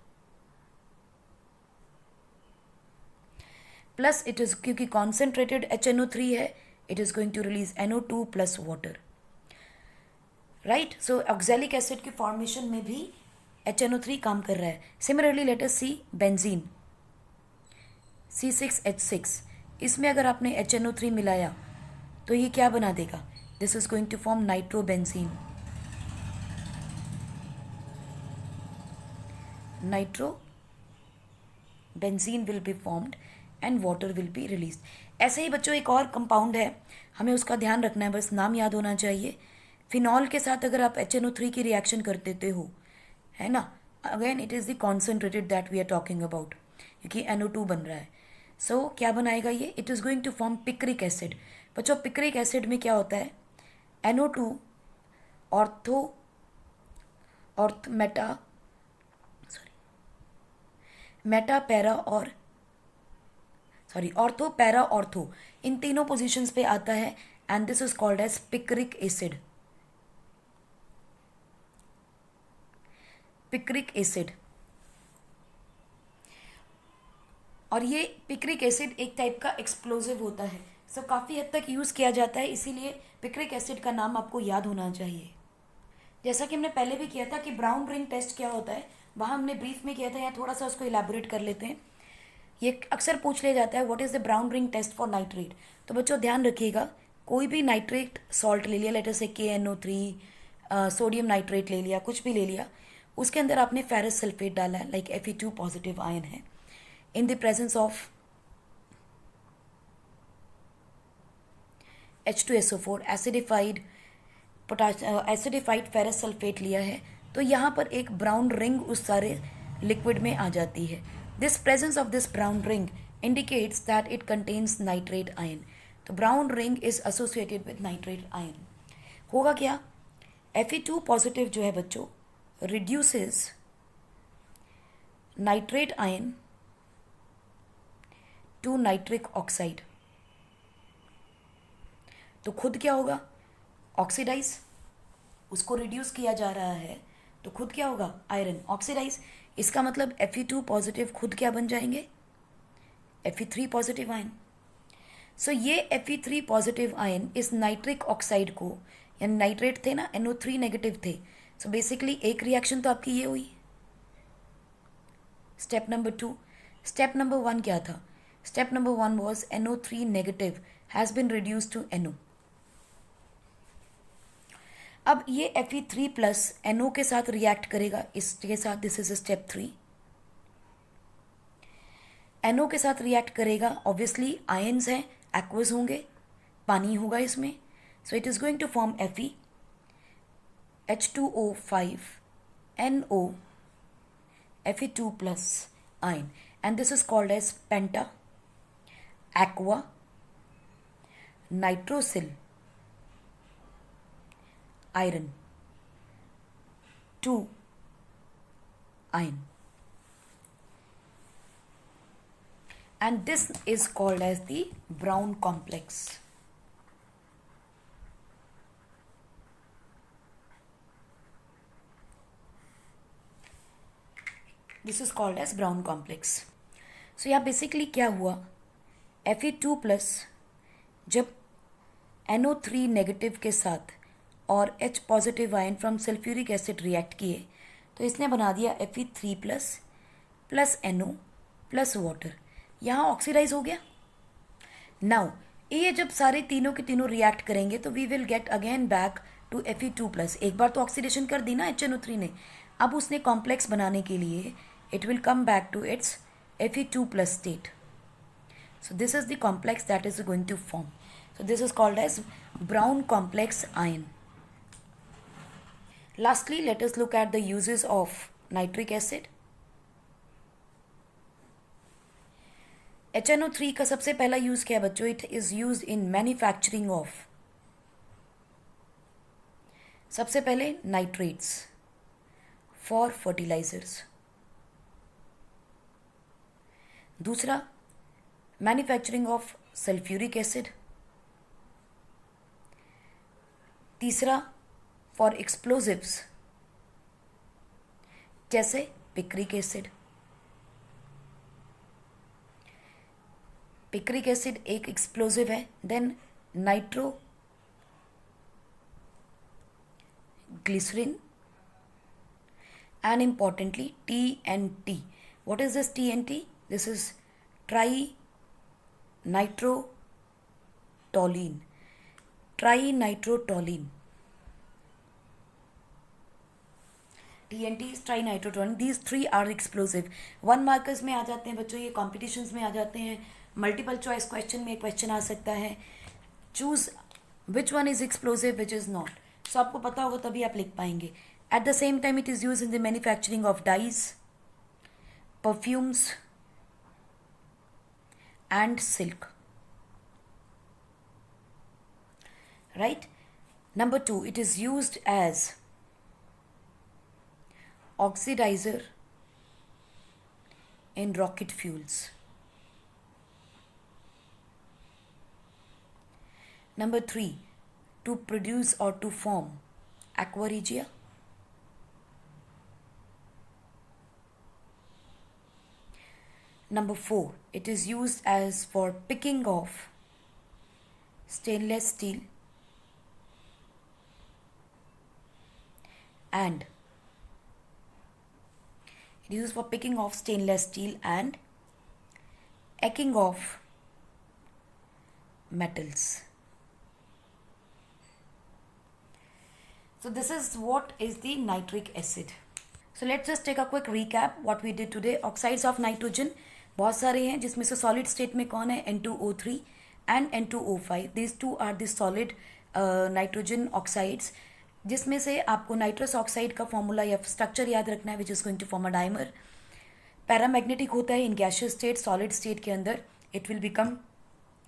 प्लस इट इज, क्योंकि कॉन्सेंट्रेटेड HNO3 है, it is going to release NO2 plus water, right. So oxalic acid के फॉर्मेशन में भी HNO3 काम कर रहा है। Similarly let us see benzene C6H6, इसमें अगर आपने HNO3 मिलाया तो ये क्या बना देगा? This is going to form nitrobenzene. Nitrobenzene will be formed and water will be release. ऐसे ही बच्चों एक और कंपाउंड है, हमें उसका ध्यान रखना है, बस नाम याद होना चाहिए। फिनॉल के साथ अगर आप HNO3 की रिएक्शन कर देते हो, है ना, again it is the concentrated that we are talking about, क्योंकि NO2 बन रहा है। सो क्या बनाएगा ये? It is going to form picric acid. बच्चों पिक्रिक एसिड में क्या होता है? NO2 ortho ortho meta meta para और ऑर्थो पैरा ऑर्थो, इन तीनों पोजीशंस पे आता है and this is called as picric acid. Picric acid, और ये पिक्रिक एसिड एक टाइप का एक्सप्लोजिव होता है। सो काफ़ी हद तक यूज़ किया जाता है, इसीलिए पिक्रिक एसिड का नाम आपको याद होना चाहिए। जैसा कि हमने पहले भी किया था कि ब्राउन रिंग टेस्ट क्या होता है, वहाँ हमने ब्रीफ में किया था, यहाँ थोड़ा सा उसको इलेबोरेट कर लेते हैं। ये अक्सर पूछ लिया जाता है what is the brown ring test for nitrate. तो बच्चों ध्यान रखिएगा, कोई भी नाइट्रेट सॉल्ट ले लिया, लेटर से KNO3, सोडियम नाइट्रेट ले लिया, कुछ भी ले लिया, उसके अंदर आपने फेरस सल्फेट डाला है, लाइक Fe2 पॉजिटिव आयन है, इन the presence of H2SO4 acidified acidified ferrous sulphate लिया है, तो यहाँ पर एक ब्राउन रिंग उस सारे लिक्विड में आ जाती है। This presence of this brown ring indicates that it contains nitrate ion. तो brown ring is associated with nitrate ion. होगा क्या? Fe2 पॉजिटिव जो है बच्चों reduces nitrate ion to nitric oxide. तो खुद क्या होगा? ऑक्सीडाइज, उसको रिड्यूस किया जा रहा है तो खुद क्या होगा? Iron oxidize. इसका मतलब Fe2 पॉजिटिव खुद क्या बन जाएंगे? Fe3 positive ion. सो ये Fe3 पॉजिटिव आयन इस नाइट्रिक ऑक्साइड को, यानी नाइट्रेट थे ना, NO3 नेगेटिव थे, सो बेसिकली एक रिएक्शन तो आपकी ये हुई, स्टेप नंबर 2। स्टेप नंबर 1 क्या था? Step number 1 was NO3 negative has been reduce to NO। अब ये Fe3 प्लस NO के साथ रिएक्ट करेगा, इसके साथ, दिस इज स्टेप 3। NO के साथ रिएक्ट करेगा, ऑब्वियसली आयन्स हैं, एक्वस होंगे, पानी होगा इसमें, so it is going to form Fe H2O5 NO Fe2 plus ion, and this is called as penta aqua nitrosyl iron 2 ion. And this is called as the Brown complex. This is called as Brown complex. So यहाँ basically क्या हुआ, Fe2 प्लस जब NO3 नेगेटिव के साथ और H positive ion from sulphuric acid react किए तो इसने बना दिया Fe3 plus plus NO plus water. यहाँ ऑक्सीडाइज हो गया. नाउ ये जब सारे तीनों के तीनों रिएक्ट करेंगे तो we will get again back to Fe2 plus. एक बार तो ऑक्सीडेशन कर दी ना HNO3 ने. अब उसने कॉम्प्लेक्स बनाने के लिए it will come back to its Fe2 plus state. So this is the complex that is going to form. So this is called as Brown complex ion. Lastly, let us look at the uses of nitric acid. HNO3 का सबसे पहला यूज क्या है बच्चों? It is used in manufacturing of, सबसे पहले nitrates for fertilizers. दूसरा मैन्युफैक्चरिंग ऑफ सल्फ्यूरिक एसिड. तीसरा फॉर एक्सप्लोजिव्स जैसे पिक्रिक एसिड. पिक्रिक एसिड एक एक्सप्लोजिव है. Then nitro glycerine and importantly TNT. What is this TNT? This is trinitrotoluene. Trinitrotoluene. TNT is trinitrotoluene. These three are explosive. 1 markers में आ जाते हैं बच्चों, ये कॉम्पिटिशन्स में आ जाते हैं. मल्टीपल चॉइस क्वेश्चन में क्वेश्चन आ सकता है. Choose which one is explosive which is not. So आपको पता होगा तभी आप लिख पाएंगे. At the same time it is use in the manufacturing of dyes, perfumes and silk. Right? Number 2, it is used as oxidizer in rocket fuels. Number 3, to produce or to form aqua regia. Number 4, it is used as for picking off stainless steel and it is used for picking off stainless steel and eking off metals. So this is what is the nitric acid. So let's just take a quick recap what we did today. Oxides of nitrogen बहुत सारे हैं, जिसमें से सॉलिड स्टेट में कौन है? N2O3 and N2O5. This two are the solid nitrogen oxides, जिसमें से आपको नाइट्रस ऑक्साइड का फॉर्मूला या स्ट्रक्चर याद रखना है, which is going to form a dimer. Paramagnetic होता है in gaseous state. Solid state के अंदर इट विल बिकम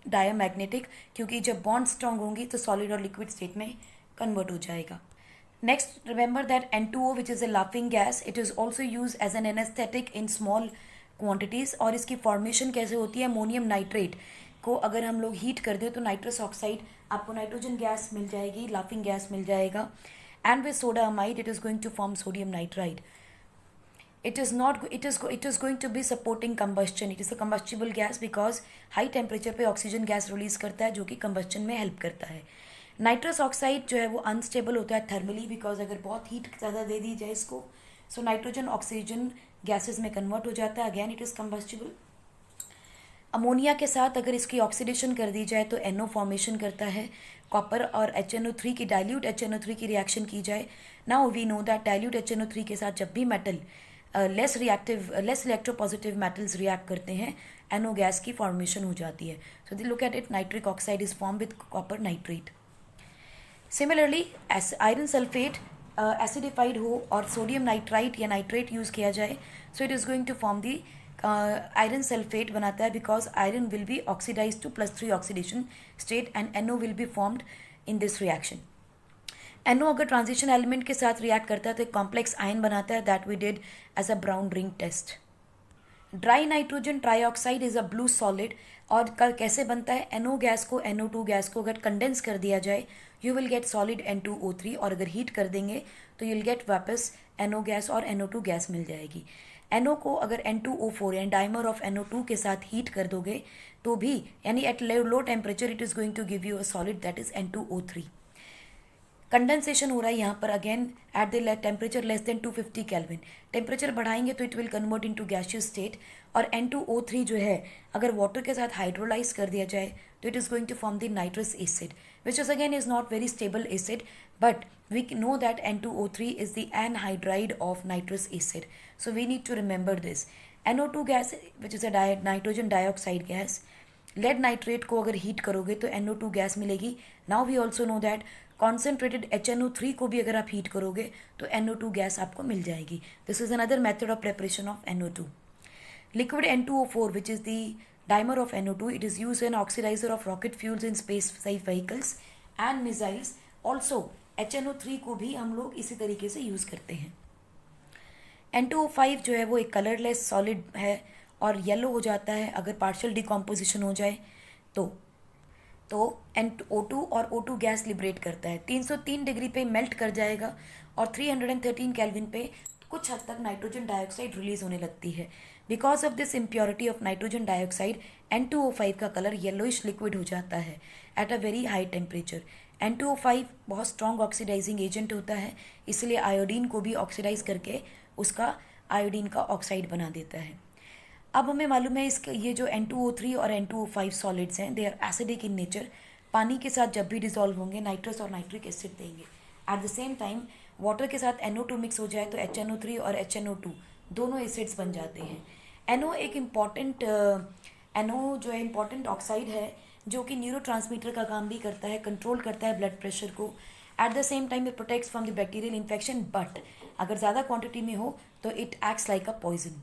डायमैग्नेटिक, क्योंकि जब बॉन्ड स्ट्रांग होंगी तो सॉलिड और लिक्विड स्टेट में कन्वर्ट हो जाएगा. Next, remember that N2O which is a laughing gas, it is also use as an anaesthetic in small quantities. और इसकी फॉर्मेशन कैसे होती है? अमोनियम नाइट्रेट को अगर हम लोग हीट कर दें तो नाइट्रस ऑक्साइड, आपको नाइट्रोजन गैस मिल जाएगी, लाफिंग गैस मिल जाएगा. And with soda amide it is going to form sodium nitride. it is going to be supporting combustion. It is a combustible gas because high temperature पे ऑक्सीजन गैस रिलीज करता है जो कि कंबस्चन में हेल्प करता है. नाइट्रस ऑक्साइड जो है वो अनस्टेबल होता है थर्मली, बिकॉज अगर बहुत हीट ज़्यादा दे दी जाए इसको, सो नाइट्रोजन ऑक्सीजन गैसेस में कन्वर्ट हो जाता है. Again it is combustible. Ammonia के साथ अगर इसकी ऑक्सीडेशन कर दी जाए तो NO फॉर्मेशन करता है. कॉपर और HNO3 की डाइल्यूट HNO3 की रिएक्शन की जाए. Now we know that dilute HNO3 के साथ जब भी metal less electropositive metals react करते हैं, NO गैस की फॉर्मेशन हो जाती है. So the look at it, nitric oxide is form with copper nitrate. Similarly iron sulphate acidified हो और सोडियम नाइट्राइट या नाइट्रेट यूज़ किया जाए, so it is going to form the iron sulphate बनता है, because iron will be oxidize to +3 oxidation state and NO will be formed in this reaction. NO अगर ट्रांजिशन एलिमेंट के साथ रिएक्ट करता है तो एक कॉम्प्लेक्स आयन बनाता है, that we did as a brown ring test. Dry nitrogen trioxide is a blue solid. और कैसे बनता है? NO गैस को NO2 गैस को अगर कंडेंस कर दिया जाए you will gate solid N2O3, और अगर हीट कर देंगे तो यू विल गेट वापस NO गैस और NO2 गैस मिल जाएगी. NO को अगर N2O4 यानी डाइमर ऑफ NO2 के साथ हीट कर दोगे तो भी, यानी at low temperature it is going to give you a solid that is N2O3. Condensation हो रहा है यहाँ पर again at the temperature less than 250 kelvin. Temperature बढ़ाएंगे तो it will convert into gaseous state, और N2O3 जो है अगर वाटर के साथ हाइड्रोलाइज कर दिया जाए तो it is going to form the nitrous acid, which is again is not very stable acid, but we know that N2O3 is the anhydride of nitrous acid. So we need to remember this. NO2 gas, which is a nitrogen dioxide gas. Lead nitrate को अगर हीट करोगे तो NO2 गैस मिलेगी. Now we also know that concentrated HNO3 को भी अगर आप हीट करोगे तो NO2 गैस आपको मिल जाएगी. This is another method of preparation of NO2. Liquid N2O4, which is the dimer of NO2, it is used as an oxidizer of rocket fuels in space vehicles and missiles. Also HNO3 को भी हम लोग इसी तरीके से यूज़ करते हैं. N2O5 जो है वो एक कलरलेस सॉलिड है और येलो हो जाता है अगर पार्शियल डिकम्पोजिशन हो जाए तो N2O2 और O2 गैस लिबरेट करता है. 303 डिग्री पे मेल्ट कर जाएगा और 313 केल्विन पे कुछ हद तक नाइट्रोजन डाइऑक्साइड रिलीज होने लगती है. Because of this impurity of nitrogen dioxide N2O5 का कलर येलोइश लिक्विड हो जाता है eight a very high temperature. N2O5 बहुत स्ट्रॉन्ग ऑक्सीडाइजिंग एजेंट होता है, इसलिए आयोडीन को भी ऑक्सीडाइज करके उसका आयोडीन का ऑक्साइड बना देता है. अब हमें मालूम है इसके ये जो N2O3 और N2O5 सॉलिड्स हैं they are acidic in nature. पानी के साथ जब भी डिजॉल्व होंगे नाइट्रस और नाइट्रिक एसिड देंगे. At the same time water के साथ NO2 मिक्स हो जाए तो HNO3 और HNO2 दोनों एसिड्स बन जाते हैं. NO एक इम्पॉर्टेंट NO जो है इम्पॉर्टेंट ऑक्साइड है जो कि न्यूरोट्रांसमीटर का काम भी करता है, कंट्रोल करता है ब्लड प्रेशर को. At the same time it protects from the bacterial infection, but अगर ज़्यादा क्वांटिटी में हो तो it acts like a poison.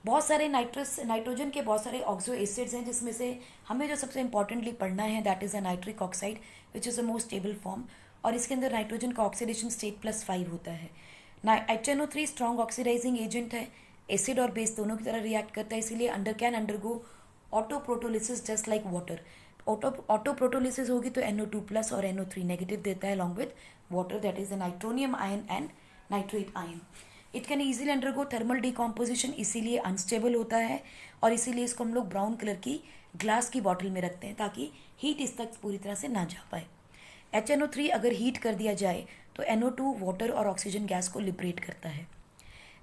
बहुत सारे नाइट्रोजन के बहुत सारे ऑक्सो एसिड्स हैं जिसमें से हमें जो सबसे इंपॉर्टेंटली पढ़ना है that is a nitric oxide which is the most stable form, और इसके अंदर नाइट्रोजन का ऑक्सीडेशन स्टेट +5 होता है. HNO3 स्ट्रॉन्ग ऑक्सीडाइजिंग एजेंट है, एसिड और बेस दोनों की तरह रिएक्ट करता है, इसीलिए can undergo autoprotolysis just like water. Autoprotolysis होगी तो NO2+ और NO3 नेगेटिव देता है along with water, that is the nitronium ion and nitrate ion. It can easily undergo thermal decomposition, इसीलिए अनस्टेबल होता है और इसीलिए इसको हम लोग ब्राउन कलर की ग्लास की बॉटल में रखते हैं ताकि हीट इस तक पूरी तरह से ना जा पाए. HNO3 अगर हीट कर दिया जाए तो NO2 वाटर और ऑक्सीजन गैस को लिबरेट करता है.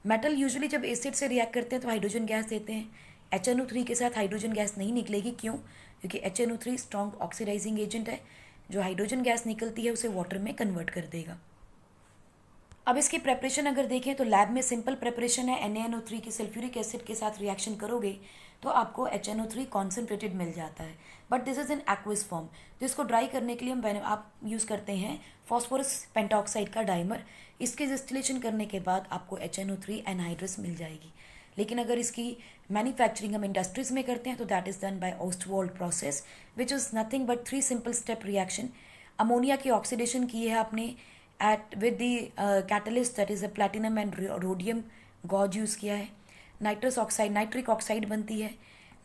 मेटल यूजुअली जब एसिड से रिएक्ट करते हैं तो हाइड्रोजन गैस देते हैं. HNO3 के साथ हाइड्रोजन गैस नहीं निकलेगी. क्यों? क्योंकि HNO3 स्ट्रॉन्ग ऑक्सीडाइजिंग एजेंट है, जो हाइड्रोजन गैस निकलती है उसे वाटर में कन्वर्ट कर देगा. अब इसकी प्रेपरेशन अगर देखें तो लैब में सिंपल प्रेपरेशन है. NaNO3 के सल्फ्यूरिक एसिड के साथ रिएक्शन करोगे तो आपको HNO3 कॉन्सेंट्रेटेड मिल जाता है, but this is in aqueous form. तो इसको ड्राई करने के लिए आप यूज़ करते हैं फॉस्फोरस पेंटाऑक्साइड का डाइमर. इसके डिस्टिलेशन करने के बाद आपको HNO3 एनहाइड्रस मिल जाएगी. लेकिन अगर इसकी मैन्युफैक्चरिंग हम इंडस्ट्रीज में करते हैं तो that is done by Ostwald process which is nothing but 3 simple step reaction. Ammonia की ऑक्सीडेशन की है आपने with the catalyst that is a platinum and rhodium gauze use किया है. नाइट्रस ऑक्साइड नाइट्रिक ऑक्साइड बनती है.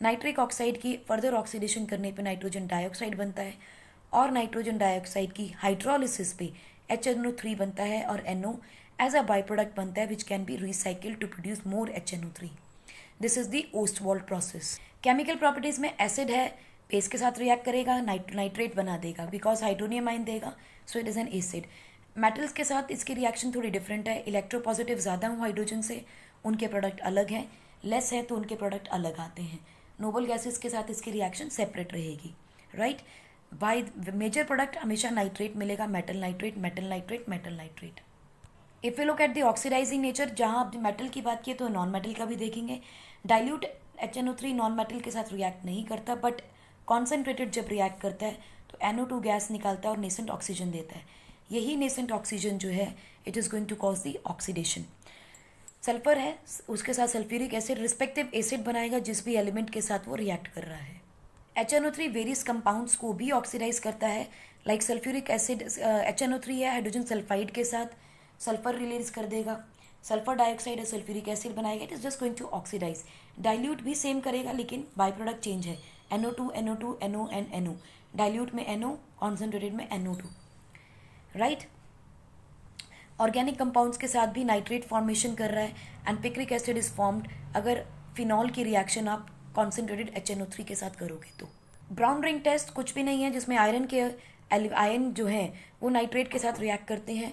नाइट्रिक ऑक्साइड की फर्दर ऑक्सीडेशन करने पे नाइट्रोजन डाइऑक्साइड बनता है और नाइट्रोजन डाइऑक्साइड की हाइड्रोलिसिस पे HNO3 बनता है और NO as a by product बनता है which can be recycle to produce more HNO3. This is the Ostwald process. Chemical properties में एसिड है, बेस के साथ रिएक्ट करेगा, नाइट्रेट बना देगा बिकॉज हाइड्रोनियम आयन देगा, सो it is an acid. Metals के साथ इसकी रिएक्शन थोड़ी डिफरेंट है. इलेक्ट्रोपॉजिटिव ज़्यादा हो हाइड्रोजन से, उनके प्रोडक्ट अलग हैं. लेस है तो उनके प्रोडक्ट अलग आते हैं. नोबल गैसेस के साथ इसकी रिएक्शन सेपरेट रहेगी. राइट. बाय मेजर प्रोडक्ट हमेशा नाइट्रेट मिलेगा, metal nitrate, metal nitrate, metal nitrate. If you look at the oxidising nature, जहाँ आप मेटल की बात की तो नॉन मेटल का भी देखेंगे. डाइल्यूट HNO3 नॉन मेटल के साथ रिएक्ट नहीं करता, बट कॉन्सेंट्रेटेड जब रिएक्ट करता है तो NO2 गैस निकालता है और नेसेंट ऑक्सीजन देता है. यही नेसेंट ऑक्सीजन जो है it is going to cause the oxidation. Sulphur है, उसके साथ सल्फ्यूरिक एसिड रिस्पेक्टिव एसिड बनाएगा जिस भी एलिमेंट के साथ वो रिएक्ट कर रहा है. HNO3 वेरियस कंपाउंड्स को भी ऑक्सीडाइज करता है, लाइक सल्फ्यूरिक एसिड HNO3 है, हाइड्रोजन सल्फाइड के साथ सल्फर रिलीज कर देगा, सल्फर डाइऑक्साइड है, सल्फ्यूरिक एसिड बनाएगा, it is just going to oxidise. Dilute भी सेम करेगा लेकिन बाई प्रोडक्ट चेंज है, NO2 NO2 NO and NO, dilute में NO, कॉन्सेंट्रेटेड में NO2, राइट। ऑर्गेनिक कंपाउंड्स के साथ भी नाइट्रेट फॉर्मेशन कर रहा है and picric acid is formed अगर फिनॉल की रिएक्शन आप कॉन्सेंट्रेटेड HNO3 के साथ करोगे तो। ब्राउन रिंग टेस्ट कुछ भी नहीं है, जिसमें आयरन जो है वो नाइट्रेट के साथ रिएक्ट करते हैं,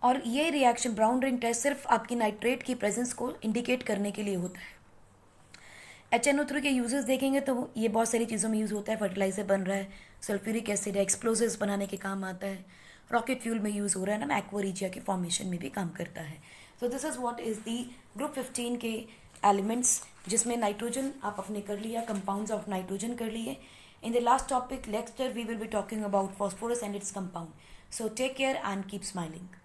और ये रिएक्शन ब्राउन रिंग टेस्ट सिर्फ आपकी नाइट्रेट की प्रेजेंस को इंडिकेट करने के लिए होता है। HNO3 के यूजेस देखेंगे तो ये बहुत सारी चीज़ों में यूज़ होता है, फर्टिलाइजर बन रहा है, सल्फ्यूरिक एसिड है, एक्सप्लोजिव्स बनाने के काम आता है, रॉकेट फ्यूल में यूज़ हो रहा है ना, एक्वारिजिया के फॉर्मेशन में भी काम करता है। So this is what is the group 15 के एलिमेंट्स, जिसमें नाइट्रोजन आप अपने कर लिया, कंपाउंड्स ऑफ नाइट्रोजन कर लिए। In the last topic lecture we will be talking about phosphorus and its compound. So take care and keep smiling.